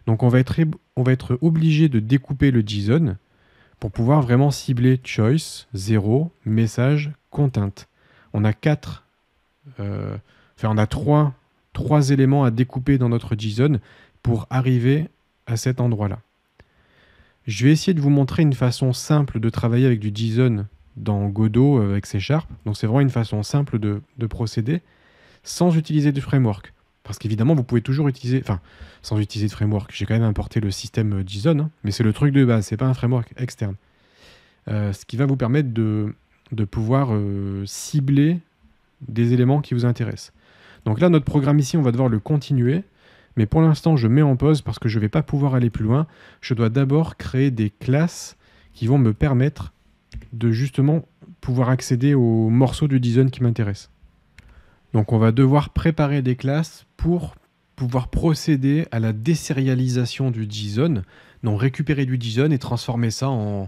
Donc on va être obligé de découper le JSON pour pouvoir vraiment cibler choice, 0, message, content. On a on a trois éléments à découper dans notre JSON pour arriver à cet endroit-là. Je vais essayer de vous montrer une façon simple de travailler avec du JSON dans Godot avec C#. Donc c'est vraiment une façon simple de procéder sans utiliser du framework. Parce qu'évidemment, vous pouvez toujours utiliser... Enfin, sans utiliser de framework. J'ai quand même importé le système JSON, hein, mais c'est le truc de base, c'est pas un framework externe. Ce qui va vous permettre de pouvoir cibler des éléments qui vous intéressent. Donc là, notre programme ici, on va devoir le continuer. Mais pour l'instant, je mets en pause parce que je ne vais pas pouvoir aller plus loin. Je dois d'abord créer des classes qui vont me permettre de justement pouvoir accéder aux morceaux du JSON qui m'intéressent. Donc on va devoir préparer des classes pour pouvoir procéder à la désérialisation du JSON, donc récupérer du JSON et transformer ça en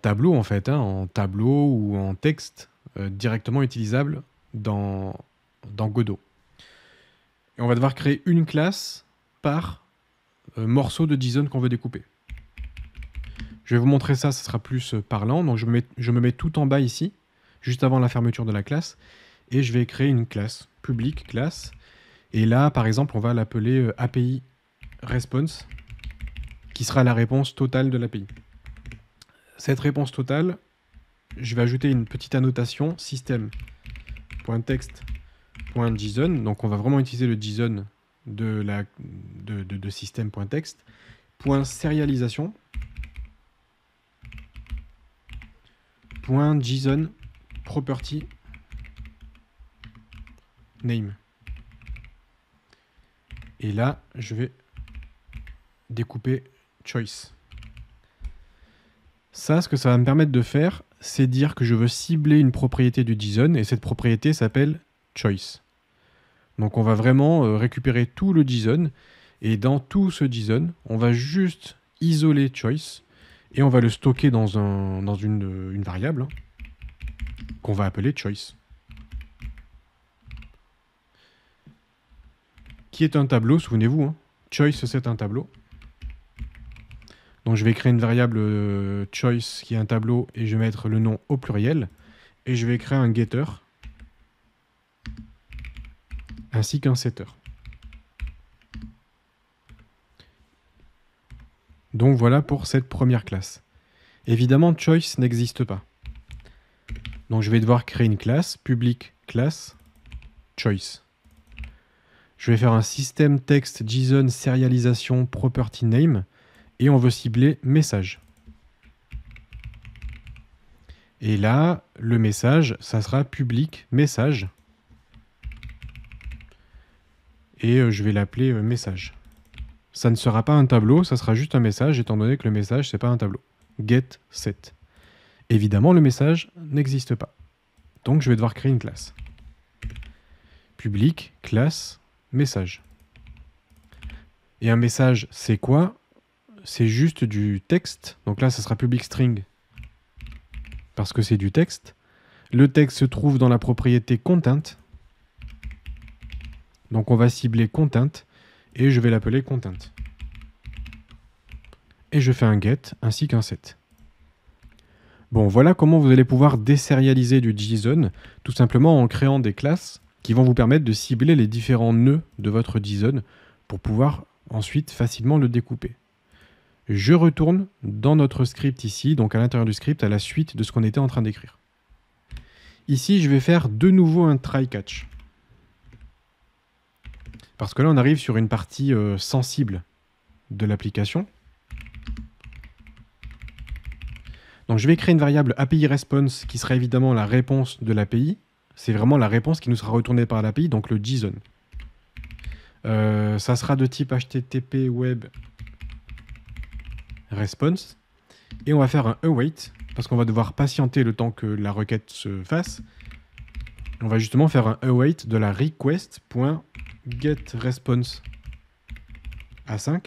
tableau en fait, hein, en tableau ou en texte directement utilisable dans Godot. Et on va devoir créer une classe par morceau de JSON qu'on veut découper. Je vais vous montrer ça, ça sera plus parlant. Donc je me mets tout en bas ici, juste avant la fermeture de la classe. Et je vais créer une classe, public classe. Et là, par exemple, on va l'appeler API response, qui sera la réponse totale de l'API. Cette réponse totale, je vais ajouter une petite annotation system.text.json. Donc on va vraiment utiliser le JSON de system.text. .serialisation. .json property name. Et là, je vais découper choice. Ça, ce que ça va me permettre de faire, c'est dire que je veux cibler une propriété du JSON et cette propriété s'appelle choice. Donc on va vraiment récupérer tout le JSON et dans tout ce JSON, on va juste isoler choice et on va le stocker dans une variable hein, qu'on va appeler choice. Qui est un tableau, souvenez-vous, hein. Choice c'est un tableau. Donc je vais créer une variable choice qui est un tableau et je vais mettre le nom au pluriel. Et je vais créer un getter ainsi qu'un setter. Donc voilà pour cette première classe. Évidemment, choice n'existe pas. Donc je vais devoir créer une classe, public class, choice. Je vais faire un système texte JSON serialisation property name et on veut cibler message. Et là, le message, ça sera public message. Et je vais l'appeler message. Ça ne sera pas un tableau, ça sera juste un message, étant donné que le message, c'est pas un tableau. Get set. Évidemment, le message n'existe pas. Donc, je vais devoir créer une classe. Public, classe, message. Et un message, c'est quoi? C'est juste du texte. Donc là, ça sera public string. Parce que c'est du texte. Le texte se trouve dans la propriété content. Donc on va cibler content. Et je vais l'appeler content. Et je fais un get ainsi qu'un set. Bon, voilà comment vous allez pouvoir désérialiser du JSON, tout simplement en créant des classes qui vont vous permettre de cibler les différents nœuds de votre JSON pour pouvoir ensuite facilement le découper. Je retourne dans notre script ici, donc à l'intérieur du script, à la suite de ce qu'on était en train d'écrire. Ici, je vais faire de nouveau un try-catch. Parce que là, on arrive sur une partie sensible de l'application. Donc je vais créer une variable API response qui sera évidemment la réponse de l'API. C'est vraiment la réponse qui nous sera retournée par l'API, donc le JSON. Ça sera de type HTTP web response. Et on va faire un await, parce qu'on va devoir patienter le temps que la requête se fasse. On va justement faire un await de la request.getResponse A5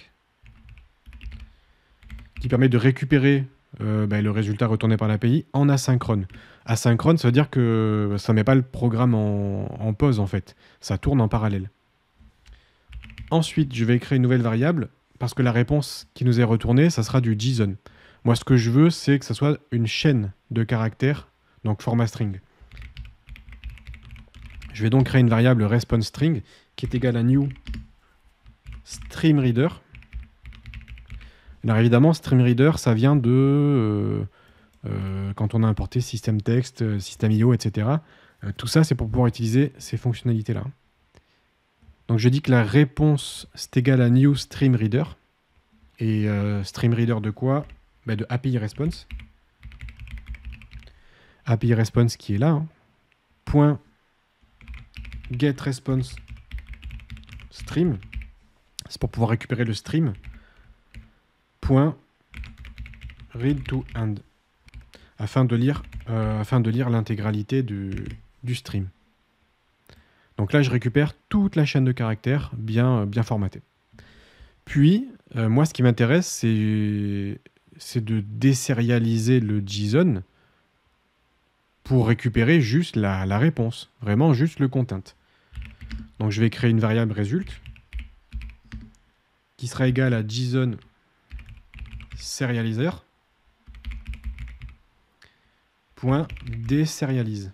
qui permet de récupérer le résultat retourné par l'API en asynchrone. Asynchrone, ça veut dire que ça ne met pas le programme en pause en fait. Ça tourne en parallèle. Ensuite, je vais créer une nouvelle variable parce que la réponse qui nous est retournée, ça sera du JSON. Moi, ce que je veux, c'est que ça soit une chaîne de caractères, donc format string. Je vais donc créer une variable response string qui est égale à new streamReader. Alors évidemment, streamReader, ça vient de quand on a importé système texte, système IO, etc. Tout ça, c'est pour pouvoir utiliser ces fonctionnalités-là. Donc je dis que la réponse, c'est égal à new streamReader. Et streamReader de quoi? De API response. API response qui est là. Hein. Point getResponse stream. C'est pour pouvoir récupérer le stream. Point read to end. Afin de lire l'intégralité du stream. Donc là, je récupère toute la chaîne de caractères bien formatée. Puis, moi, ce qui m'intéresse, c'est de désérialiser le JSON pour récupérer juste la réponse. Vraiment, juste le content. Donc, je vais créer une variable result qui sera égale à JSON serializer .deserialize.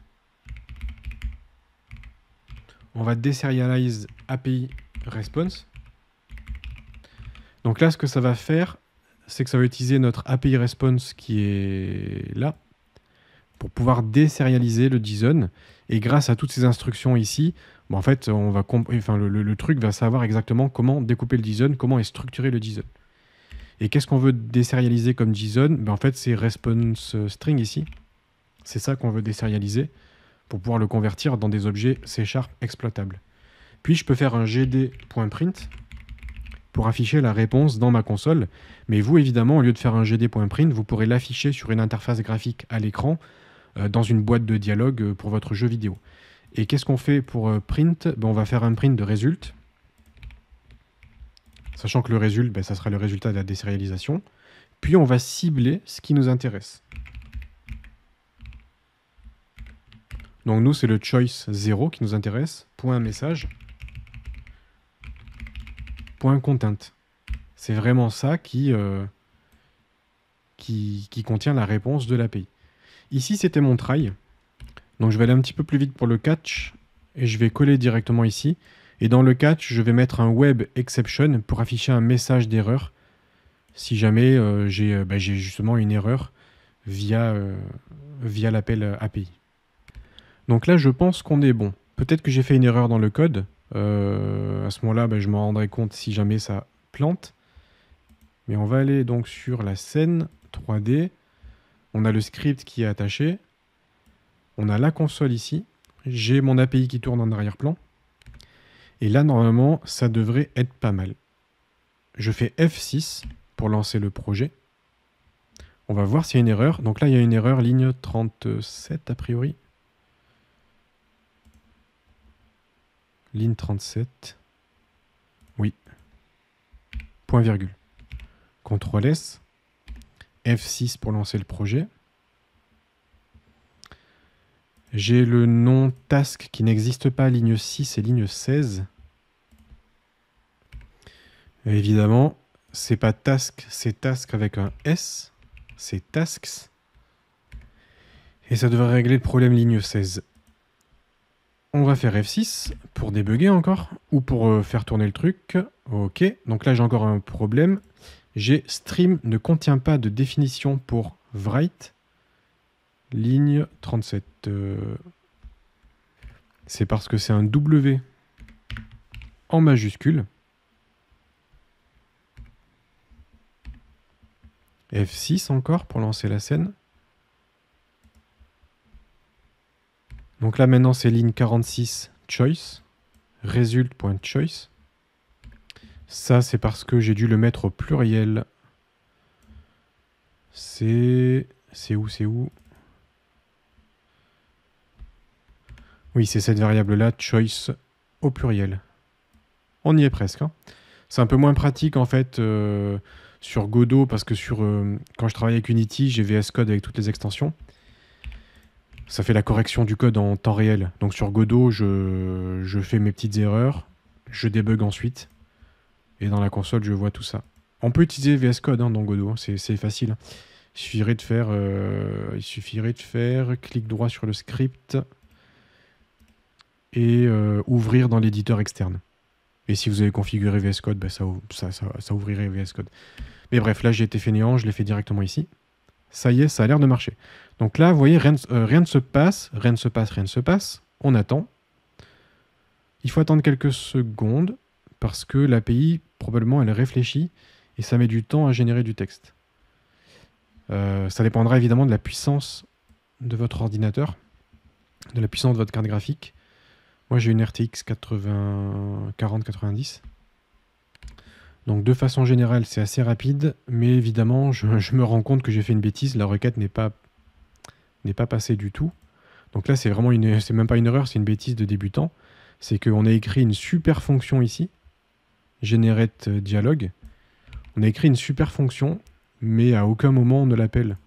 On va deserialize API response. Donc là, ce que ça va faire, c'est que ça va utiliser notre API response qui est là pour pouvoir désérialiser le JSON. Et grâce à toutes ces instructions ici, en fait, le truc va savoir exactement comment découper le JSON, comment est structuré le JSON. Et qu'est-ce qu'on veut désérialiser comme JSON? En fait, c'est response string ici. C'est ça qu'on veut désérialiser pour pouvoir le convertir dans des objets C# exploitables. Puis, je peux faire un gd.print pour afficher la réponse dans ma console. Mais vous, évidemment, au lieu de faire un gd.print, vous pourrez l'afficher sur une interface graphique à l'écran, dans une boîte de dialogue pour votre jeu vidéo. Et qu'est-ce qu'on fait pour print? On va faire un print de result, sachant que le result, ça sera le résultat de la désérialisation. Puis on va cibler ce qui nous intéresse. Donc nous, c'est le choice 0 qui nous intéresse, point message, point content. C'est vraiment ça qui contient la réponse de l'API. Ici, c'était mon try. Donc je vais aller un petit peu plus vite pour le catch et je vais coller directement ici. Et dans le catch, je vais mettre un web exception pour afficher un message d'erreur si jamais j'ai justement une erreur via l'appel API. Donc là, je pense qu'on est bon. Peut-être que j'ai fait une erreur dans le code. À ce moment-là, je m'en rendrai compte si jamais ça plante. Mais on va aller donc sur la scène 3D. On a le script qui est attaché. On a la console ici. J'ai mon API qui tourne en arrière-plan. Et là, normalement, ça devrait être pas mal. Je fais F6 pour lancer le projet. On va voir s'il y a une erreur. Donc là, il y a une erreur, ligne 37 a priori. Ligne 37. Oui. Point virgule. CTRL S. F6 pour lancer le projet. J'ai le nom task qui n'existe pas, ligne 6 et ligne 16. Et évidemment, c'est pas task, c'est task avec un S. C'est tasks. Et ça devrait régler le problème ligne 16. On va faire F6 pour débugger encore, ou pour faire tourner le truc. Ok, donc là j'ai encore un problème. J'ai stream ne contient pas de définition pour write. Ligne 37. C'est parce que c'est un W en majuscule. F6 encore pour lancer la scène. Donc là maintenant c'est ligne 46 choice. Result.choice. Ça c'est parce que j'ai dû le mettre au pluriel. C'est où? Oui, c'est cette variable-là, choice, au pluriel. On y est presque. Hein. C'est un peu moins pratique, en fait, sur Godot, parce que quand je travaille avec Unity, j'ai VS Code avec toutes les extensions. Ça fait la correction du code en temps réel. Donc sur Godot, je fais mes petites erreurs, je débug ensuite, et dans la console, je vois tout ça. On peut utiliser VS Code dans Godot, hein, c'est facile. Il suffirait de faire clic droit sur le script, et ouvrir dans l'éditeur externe. Et si vous avez configuré VS Code, ça ouvrirait VS Code. Mais bref, là j'ai été fainéant, je l'ai fait directement ici. Ça y est, ça a l'air de marcher. Donc là, vous voyez, rien ne se passe, rien ne se passe. On attend. Il faut attendre quelques secondes, parce que l'API, probablement, elle réfléchit, et ça met du temps à générer du texte. Ça dépendra évidemment de la puissance de votre ordinateur, de la puissance de votre carte graphique. Moi, j'ai une RTX 4090. Donc, de façon générale, c'est assez rapide. Mais évidemment, je me rends compte que j'ai fait une bêtise. La requête n'est pas passée du tout. Donc là, c'est même pas une erreur, c'est une bêtise de débutant. C'est qu'on a écrit une super fonction ici. Generate dialogue. On a écrit une super fonction, mais à aucun moment on ne l'appelle.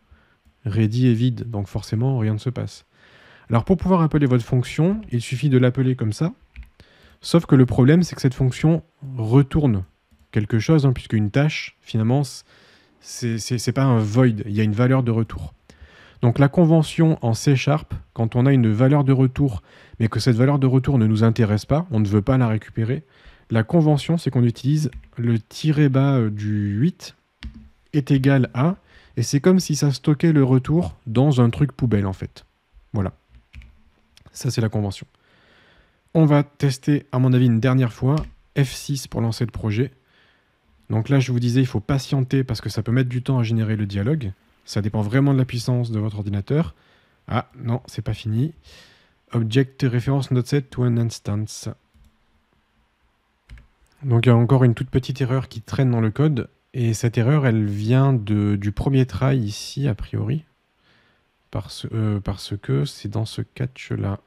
Ready est vide, donc forcément, rien ne se passe. Alors pour pouvoir appeler votre fonction, il suffit de l'appeler comme ça. Sauf que le problème, c'est que cette fonction retourne quelque chose, hein, puisque une tâche, finalement, c'est pas un void, il y a une valeur de retour. Donc la convention en C#, quand on a une valeur de retour, mais que cette valeur de retour ne nous intéresse pas, on ne veut pas la récupérer, la convention, c'est qu'on utilise le tiré bas du 8 est égal à, et c'est comme si ça stockait le retour dans un truc poubelle, en fait. Voilà. Ça, c'est la convention. On va tester, à mon avis, une dernière fois. F6 pour lancer le projet. Donc là, je vous disais, il faut patienter parce que ça peut mettre du temps à générer le dialogue. Ça dépend vraiment de la puissance de votre ordinateur. Ah, non, c'est pas fini. Object reference not set to an instance. Donc il y a encore une toute petite erreur qui traîne dans le code, et cette erreur, elle vient du premier try ici, a priori, parce que c'est dans ce catch-là.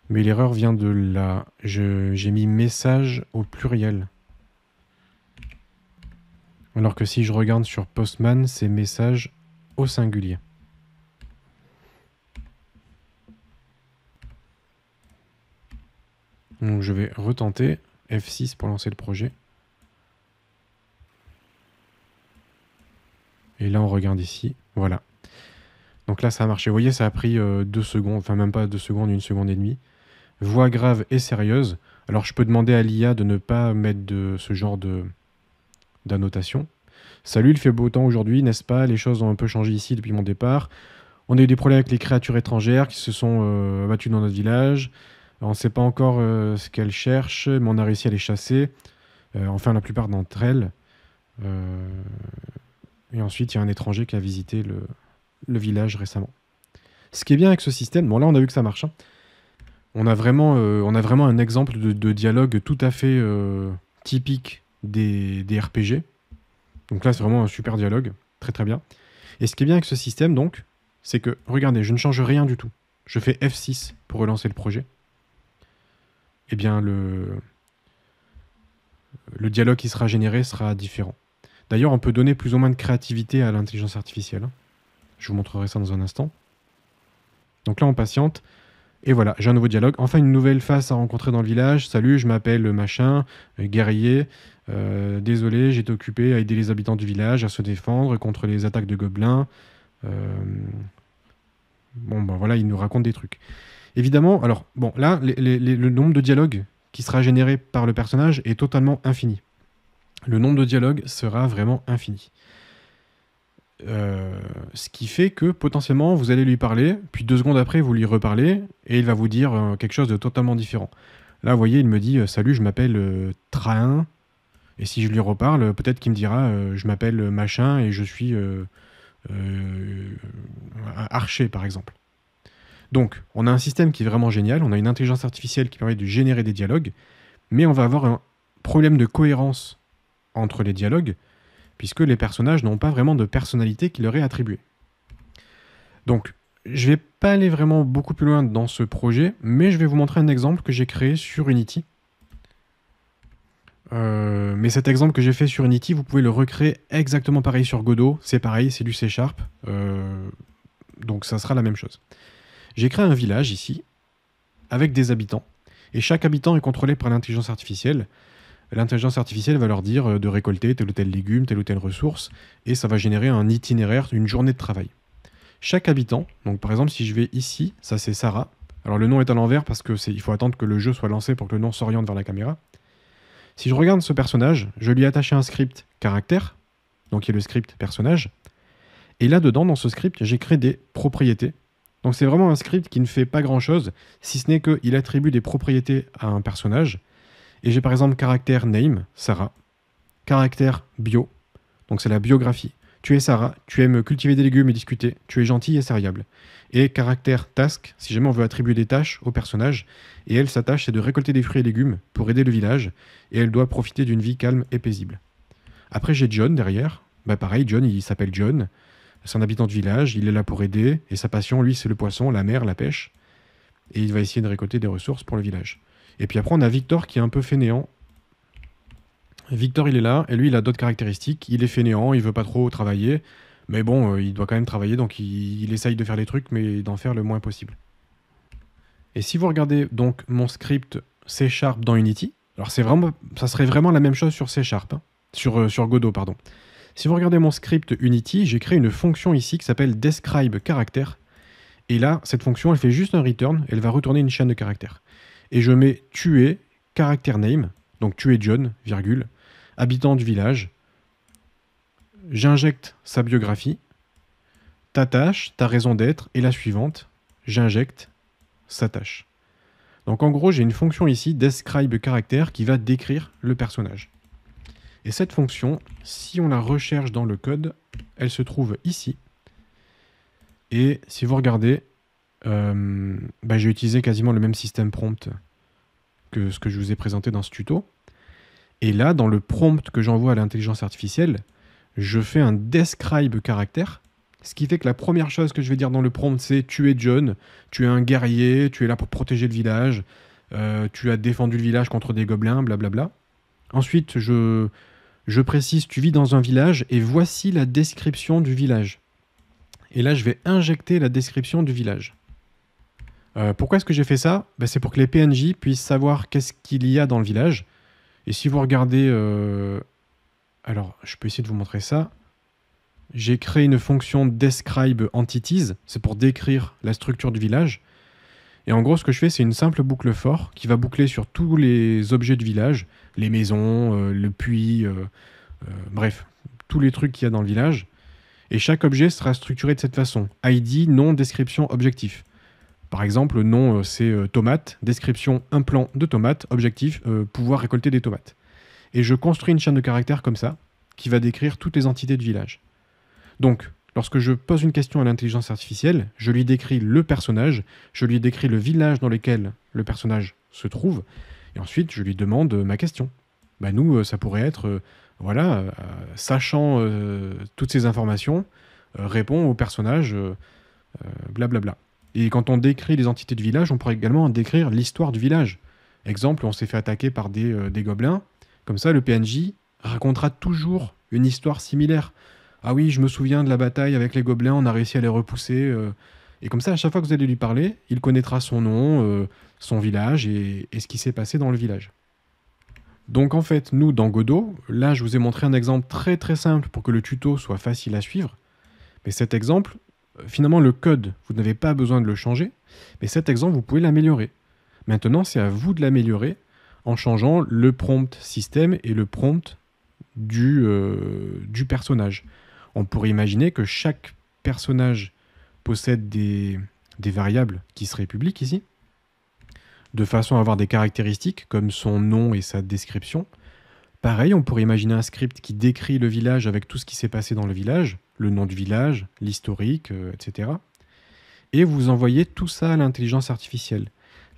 Mais l'erreur vient de là. J'ai mis message au pluriel. Alors que si je regarde sur Postman, c'est message au singulier. Donc je vais retenter F6 pour lancer le projet. Et là, on regarde ici. Voilà. Donc là, ça a marché. Vous voyez, ça a pris 2 secondes, enfin même pas 2 secondes, 1 seconde et demie. Voix grave et sérieuse. Alors je peux demander à l'IA de ne pas mettre de ce genre d'annotation. Salut, il fait beau temps aujourd'hui, n'est-ce pas? Les choses ont un peu changé ici depuis mon départ. On a eu des problèmes avec les créatures étrangères qui se sont abattues dans notre village. On ne sait pas encore ce qu'elles cherchent, mais on a réussi à les chasser. Enfin, la plupart d'entre elles. Et ensuite, il y a un étranger qui a visité le village récemment. Ce qui est bien avec ce système, bon là on a vu que ça marche, hein. On a vraiment un exemple de dialogue tout à fait typique des RPG. Donc là, c'est vraiment un super dialogue. Très très bien. Et ce qui est bien avec ce système, donc, c'est que, regardez, je ne change rien du tout. Je fais F6 pour relancer le projet. Eh bien, le dialogue qui sera généré sera différent. D'ailleurs, on peut donner plus ou moins de créativité à l'intelligence artificielle. Je vous montrerai ça dans un instant. Donc là, on patiente. Et voilà, j'ai un nouveau dialogue. Enfin, une nouvelle face à rencontrer dans le village. Salut, je m'appelle machin, guerrier. Désolé, j'étais occupé à aider les habitants du village à se défendre contre les attaques de gobelins. Bon, ben voilà, il nous raconte des trucs. Évidemment, alors, bon, là, le nombre de dialogues qui sera généré par le personnage est totalement infini. Le nombre de dialogues sera vraiment infini. Ce qui fait que potentiellement vous allez lui parler, puis 2 secondes après vous lui reparlez, et il va vous dire quelque chose de totalement différent. Là, vous voyez, il me dit salut, je m'appelle Train, et si je lui reparle, peut-être qu'il me dira je m'appelle machin et je suis archer, par exemple. Donc, on a un système qui est vraiment génial, on a une intelligence artificielle qui permet de générer des dialogues, mais on va avoir un problème de cohérence entre les dialogues, puisque les personnages n'ont pas vraiment de personnalité qui leur est attribuée. Donc, je ne vais pas aller vraiment beaucoup plus loin dans ce projet, mais je vais vous montrer un exemple que j'ai créé sur Unity. Mais cet exemple que j'ai fait sur Unity, vous pouvez le recréer exactement pareil sur Godot. C'est pareil, c'est du C#. Donc ça sera la même chose. J'ai créé un village ici, avec des habitants, et chaque habitant est contrôlé par l'intelligence artificielle. L'intelligence artificielle va leur dire de récolter tel ou tel légume, telle ou telle ressource, et ça va générer un itinéraire, une journée de travail. Chaque habitant, donc par exemple si je vais ici, ça c'est Sarah. Alors le nom est à l'envers parce qu'il faut attendre que le jeu soit lancé pour que le nom s'oriente vers la caméra. Si je regarde ce personnage, je lui ai attaché un script caractère, donc qui est le script personnage, et là-dedans, dans ce script, j'ai créé des propriétés. Donc c'est vraiment un script qui ne fait pas grand-chose, si ce n'est qu'il attribue des propriétés à un personnage. Et j'ai par exemple caractère name, Sarah, caractère bio, donc c'est la biographie. Tu es Sarah, tu aimes cultiver des légumes et discuter, tu es gentille et serviable. Et caractère task, si jamais on veut attribuer des tâches au personnage, et elle, sa tâche, c'est de récolter des fruits et légumes pour aider le village, et elle doit profiter d'une vie calme et paisible. Après, j'ai John derrière. Bah pareil, John, il s'appelle John, c'est un habitant de village, il est là pour aider, et sa passion, lui, c'est le poisson, la mer, la pêche, et il va essayer de récolter des ressources pour le village. Et puis après, on a Victor qui est un peu fainéant. Victor, il est là, et lui, il a d'autres caractéristiques. Il est fainéant, il veut pas trop travailler, mais bon, il doit quand même travailler, donc il essaye de faire des trucs, mais d'en faire le moins possible. Et si vous regardez donc mon script C# dans Unity, alors ça serait vraiment la même chose sur C#, hein, sur Godot, pardon. Si vous regardez mon script Unity, j'ai créé une fonction ici qui s'appelle describe_character. Et là, cette fonction, elle fait juste un return, elle va retourner une chaîne de caractères. Et je mets tuer, caractère name, donc tuer John, virgule, habitant du village. J'injecte sa biographie, ta tâche, ta raison d'être, et la suivante, j'injecte sa tâche. Donc en gros, j'ai une fonction ici, describe_character, qui va décrire le personnage. Et cette fonction, si on la recherche dans le code, elle se trouve ici. Et si vous regardez, j'ai utilisé quasiment le même système prompt que ce que je vous ai présenté dans ce tuto. Et là, dans le prompt que j'envoie à l'intelligence artificielle, je fais un describe caractère, ce qui fait que la première chose que je vais dire dans le prompt, c'est tu es John, tu es un guerrier, tu es là pour protéger le village, tu as défendu le village contre des gobelins, blablabla. Ensuite, je précise, tu vis dans un village et voici la description du village. Et là, je vais injecter la description du village. Pourquoi est-ce que j'ai fait ça? C'est pour que les PNJ puissent savoir qu'est-ce qu'il y a dans le village. Et si vous regardez... Alors, je peux essayer de vous montrer ça. J'ai créé une fonction describe entities. C'est pour décrire la structure du village. Et en gros, ce que je fais, c'est une simple boucle for qui va boucler sur tous les objets du village. Les maisons, le puits, bref, tous les trucs qu'il y a dans le village. Et chaque objet sera structuré de cette façon. ID, nom, description, objectif. Par exemple, le nom, c'est tomate, description, un plant de tomate, objectif, pouvoir récolter des tomates. Et je construis une chaîne de caractères comme ça, qui va décrire toutes les entités du village. Donc, lorsque je pose une question à l'intelligence artificielle, je lui décris le personnage, je lui décris le village dans lequel le personnage se trouve, et ensuite je lui demande ma question. Nous, ça pourrait être, sachant toutes ces informations, répond au personnage, blablabla. Et quand on décrit les entités du village, on pourrait également décrire l'histoire du village. Exemple, on s'est fait attaquer par des gobelins. Comme ça, le PNJ racontera toujours une histoire similaire. Ah oui, je me souviens de la bataille avec les gobelins, on a réussi à les repousser. Et comme ça, à chaque fois que vous allez lui parler, il connaîtra son nom, son village et ce qui s'est passé dans le village. Donc en fait, nous, dans Godot, là, je vous ai montré un exemple très très simple pour que le tuto soit facile à suivre. Mais cet exemple, finalement, le code, vous n'avez pas besoin de le changer. Mais cet exemple, vous pouvez l'améliorer. Maintenant, c'est à vous de l'améliorer en changeant le prompt système et le prompt du personnage. On pourrait imaginer que chaque personnage possède des variables qui seraient publiques ici, de façon à avoir des caractéristiques comme son nom et sa description. Pareil, on pourrait imaginer un script qui décrit le village avec tout ce qui s'est passé dans le village, le nom du village, l'historique, etc. Et vous envoyez tout ça à l'intelligence artificielle.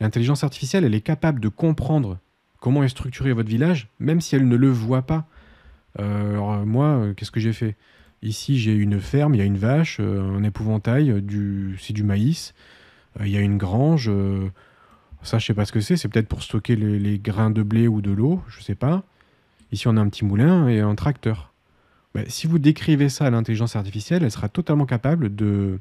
L'intelligence artificielle, elle est capable de comprendre comment est structuré votre village, même si elle ne le voit pas. Alors moi, qu'est-ce que j'ai fait? Ici, j'ai une ferme, il y a une vache, un épouvantail, c'est du maïs. Il y a une grange. Ça, je sais pas ce que c'est peut-être pour stocker les grains de blé ou de l'eau, je sais pas. Ici, on a un petit moulin et un tracteur. Si vous décrivez ça à l'intelligence artificielle, elle sera totalement capable de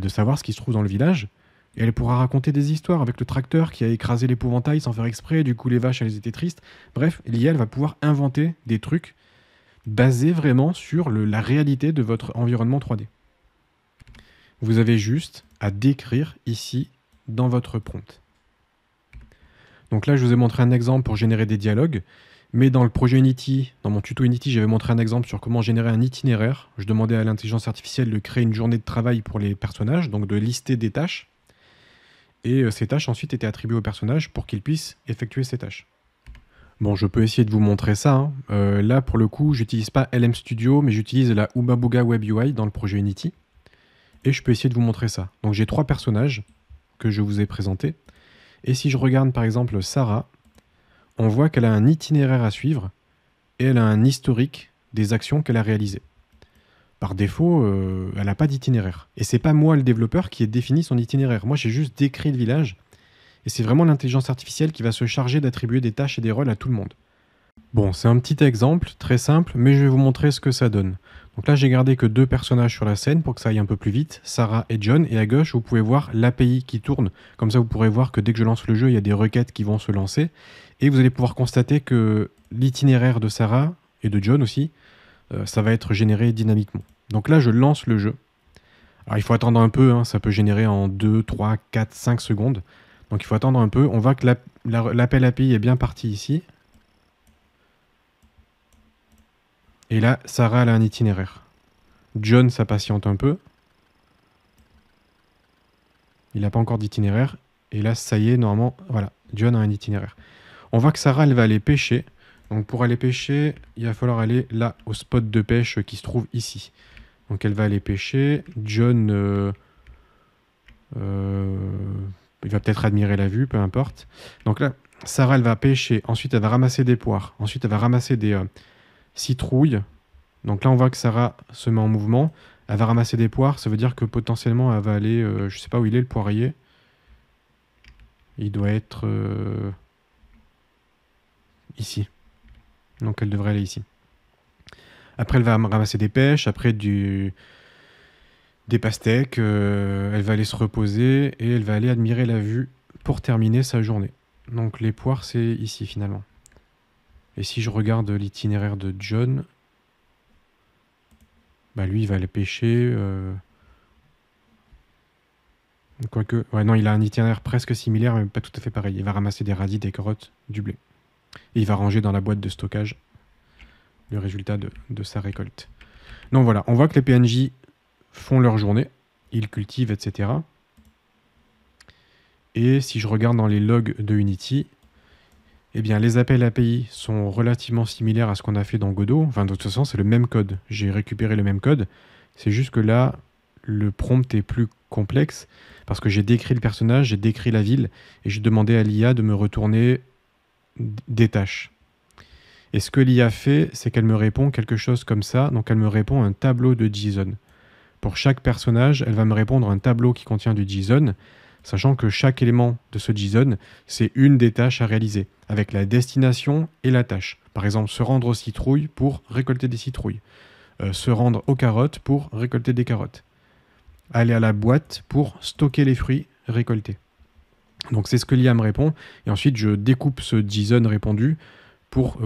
savoir ce qui se trouve dans le village. Et elle pourra raconter des histoires avec le tracteur qui a écrasé l'épouvantail sans faire exprès, du coup les vaches elles étaient tristes. Bref, l'IA elle va pouvoir inventer des trucs basés vraiment sur la réalité de votre environnement 3D. Vous avez juste à décrire ici dans votre prompt. Donc là je vous ai montré un exemple pour générer des dialogues, mais dans le projet Unity, dans mon tuto Unity, j'avais montré un exemple sur comment générer un itinéraire. Je demandais à l'intelligence artificielle de créer une journée de travail pour les personnages, donc de lister des tâches. Et ces tâches ensuite étaient attribuées au personnage pour qu'il puisse effectuer ces tâches. Bon, je peux essayer de vous montrer ça. Là, pour le coup, j'utilise pas LM Studio, mais j'utilise la Hubabuga Web UI dans le projet Unity. Et je peux essayer de vous montrer ça. Donc j'ai 3 personnages que je vous ai présentés. Et si je regarde par exemple Sarah, on voit qu'elle a un itinéraire à suivre et elle a un historique des actions qu'elle a réalisées. Par défaut, elle n'a pas d'itinéraire. Et c'est pas moi, le développeur, qui ai défini son itinéraire. Moi, j'ai juste décrit le village. Et c'est vraiment l'intelligence artificielle qui va se charger d'attribuer des tâches et des rôles à tout le monde. Bon, c'est un petit exemple, très simple, mais je vais vous montrer ce que ça donne. Donc là, j'ai gardé que 2 personnages sur la scène pour que ça aille un peu plus vite, Sarah et John. Et à gauche, vous pouvez voir l'API qui tourne. Comme ça, vous pourrez voir que dès que je lance le jeu, il y a des requêtes qui vont se lancer. Et vous allez pouvoir constater que l'itinéraire de Sarah, et de John aussi, ça va être généré dynamiquement. Donc là, je lance le jeu. Alors il faut attendre un peu, ça peut générer en 2, 3, 4, 5 secondes. Donc il faut attendre un peu. On voit que l'appel API est bien parti ici. Et là, Sarah elle a un itinéraire. John, ça patiente un peu. Il n'a pas encore d'itinéraire. Et là, ça y est, normalement, voilà, John a un itinéraire. On voit que Sarah, elle va aller pêcher. Donc pour aller pêcher, il va falloir aller là, au spot de pêche qui se trouve ici. Donc elle va aller pêcher. John, il va peut-être admirer la vue, peu importe. Donc là, Sarah, elle va pêcher. Ensuite, elle va ramasser des poires. Ensuite, elle va ramasser des citrouilles. Donc là, on voit que Sarah se met en mouvement. Elle va ramasser des poires. Ça veut dire que potentiellement, elle va aller... je sais pas où il est, le poirier. Il doit être... ici. Donc, elle devrait aller ici. Après, elle va ramasser des pêches. Après, des pastèques. Elle va aller se reposer. Et elle va aller admirer la vue pour terminer sa journée. Donc, les poires, c'est ici, finalement. Et si je regarde l'itinéraire de John... Bah lui, il va aller pêcher. Quoique... Ouais, non, il a un itinéraire presque similaire, mais pas tout à fait pareil. Il va ramasser des radis, des carottes, du blé. Et il va ranger dans la boîte de stockage le résultat de sa récolte. Donc voilà, on voit que les PNJ font leur journée. Ils cultivent, etc. Et si je regarde dans les logs de Unity, eh bien, les appels API sont relativement similaires à ce qu'on a fait dans Godot. Enfin, de toute façon, c'est le même code. J'ai récupéré le même code. C'est juste que là, le prompt est plus complexe parce que j'ai décrit le personnage, j'ai décrit la ville et j'ai demandé à l'IA de me retourner des tâches. Et ce que l'IA fait, c'est qu'elle me répond quelque chose comme ça. Donc, elle me répond un tableau de JSON. Pour chaque personnage, elle va me répondre un tableau qui contient du JSON, sachant que chaque élément de ce JSON, c'est une des tâches à réaliser, avec la destination et la tâche. Par exemple, se rendre aux citrouilles pour récolter des citrouilles. Se rendre aux carottes pour récolter des carottes. Aller à la boîte pour stocker les fruits récoltés. Donc c'est ce que l'IA me répond. Et ensuite, je découpe ce JSON répondu pour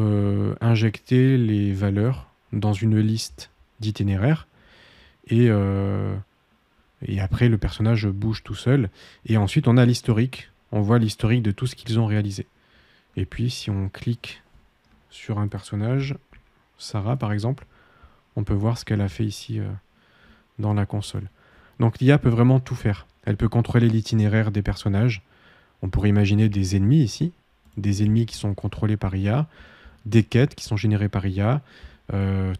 injecter les valeurs dans une liste d'itinéraires. Et après, le personnage bouge tout seul. Et ensuite, on a l'historique. On voit l'historique de tout ce qu'ils ont réalisé. Et puis, si on clique sur un personnage, Sarah par exemple, on peut voir ce qu'elle a fait ici dans la console. Donc l'IA peut vraiment tout faire. Elle peut contrôler l'itinéraire des personnages. On pourrait imaginer des ennemis ici. Des ennemis qui sont contrôlés par IA. Des quêtes qui sont générées par IA.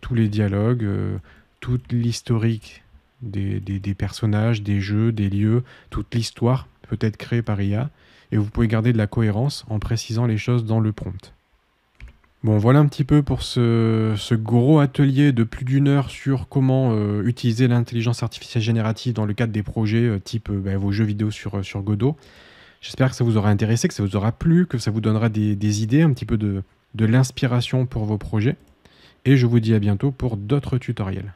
Tous les dialogues. Toute l'historique des personnages, des jeux, des lieux, toute l'histoire peut être créée par IA, et vous pouvez garder de la cohérence en précisant les choses dans le prompt. Bon, voilà un petit peu pour ce gros atelier de plus d'1 heure sur comment utiliser l'intelligence artificielle générative dans le cadre des projets type vos jeux vidéo sur Godot. J'espère que ça vous aura intéressé, que ça vous aura plu, que ça vous donnera des idées, un petit peu de l'inspiration pour vos projets. Et je vous dis à bientôt pour d'autres tutoriels.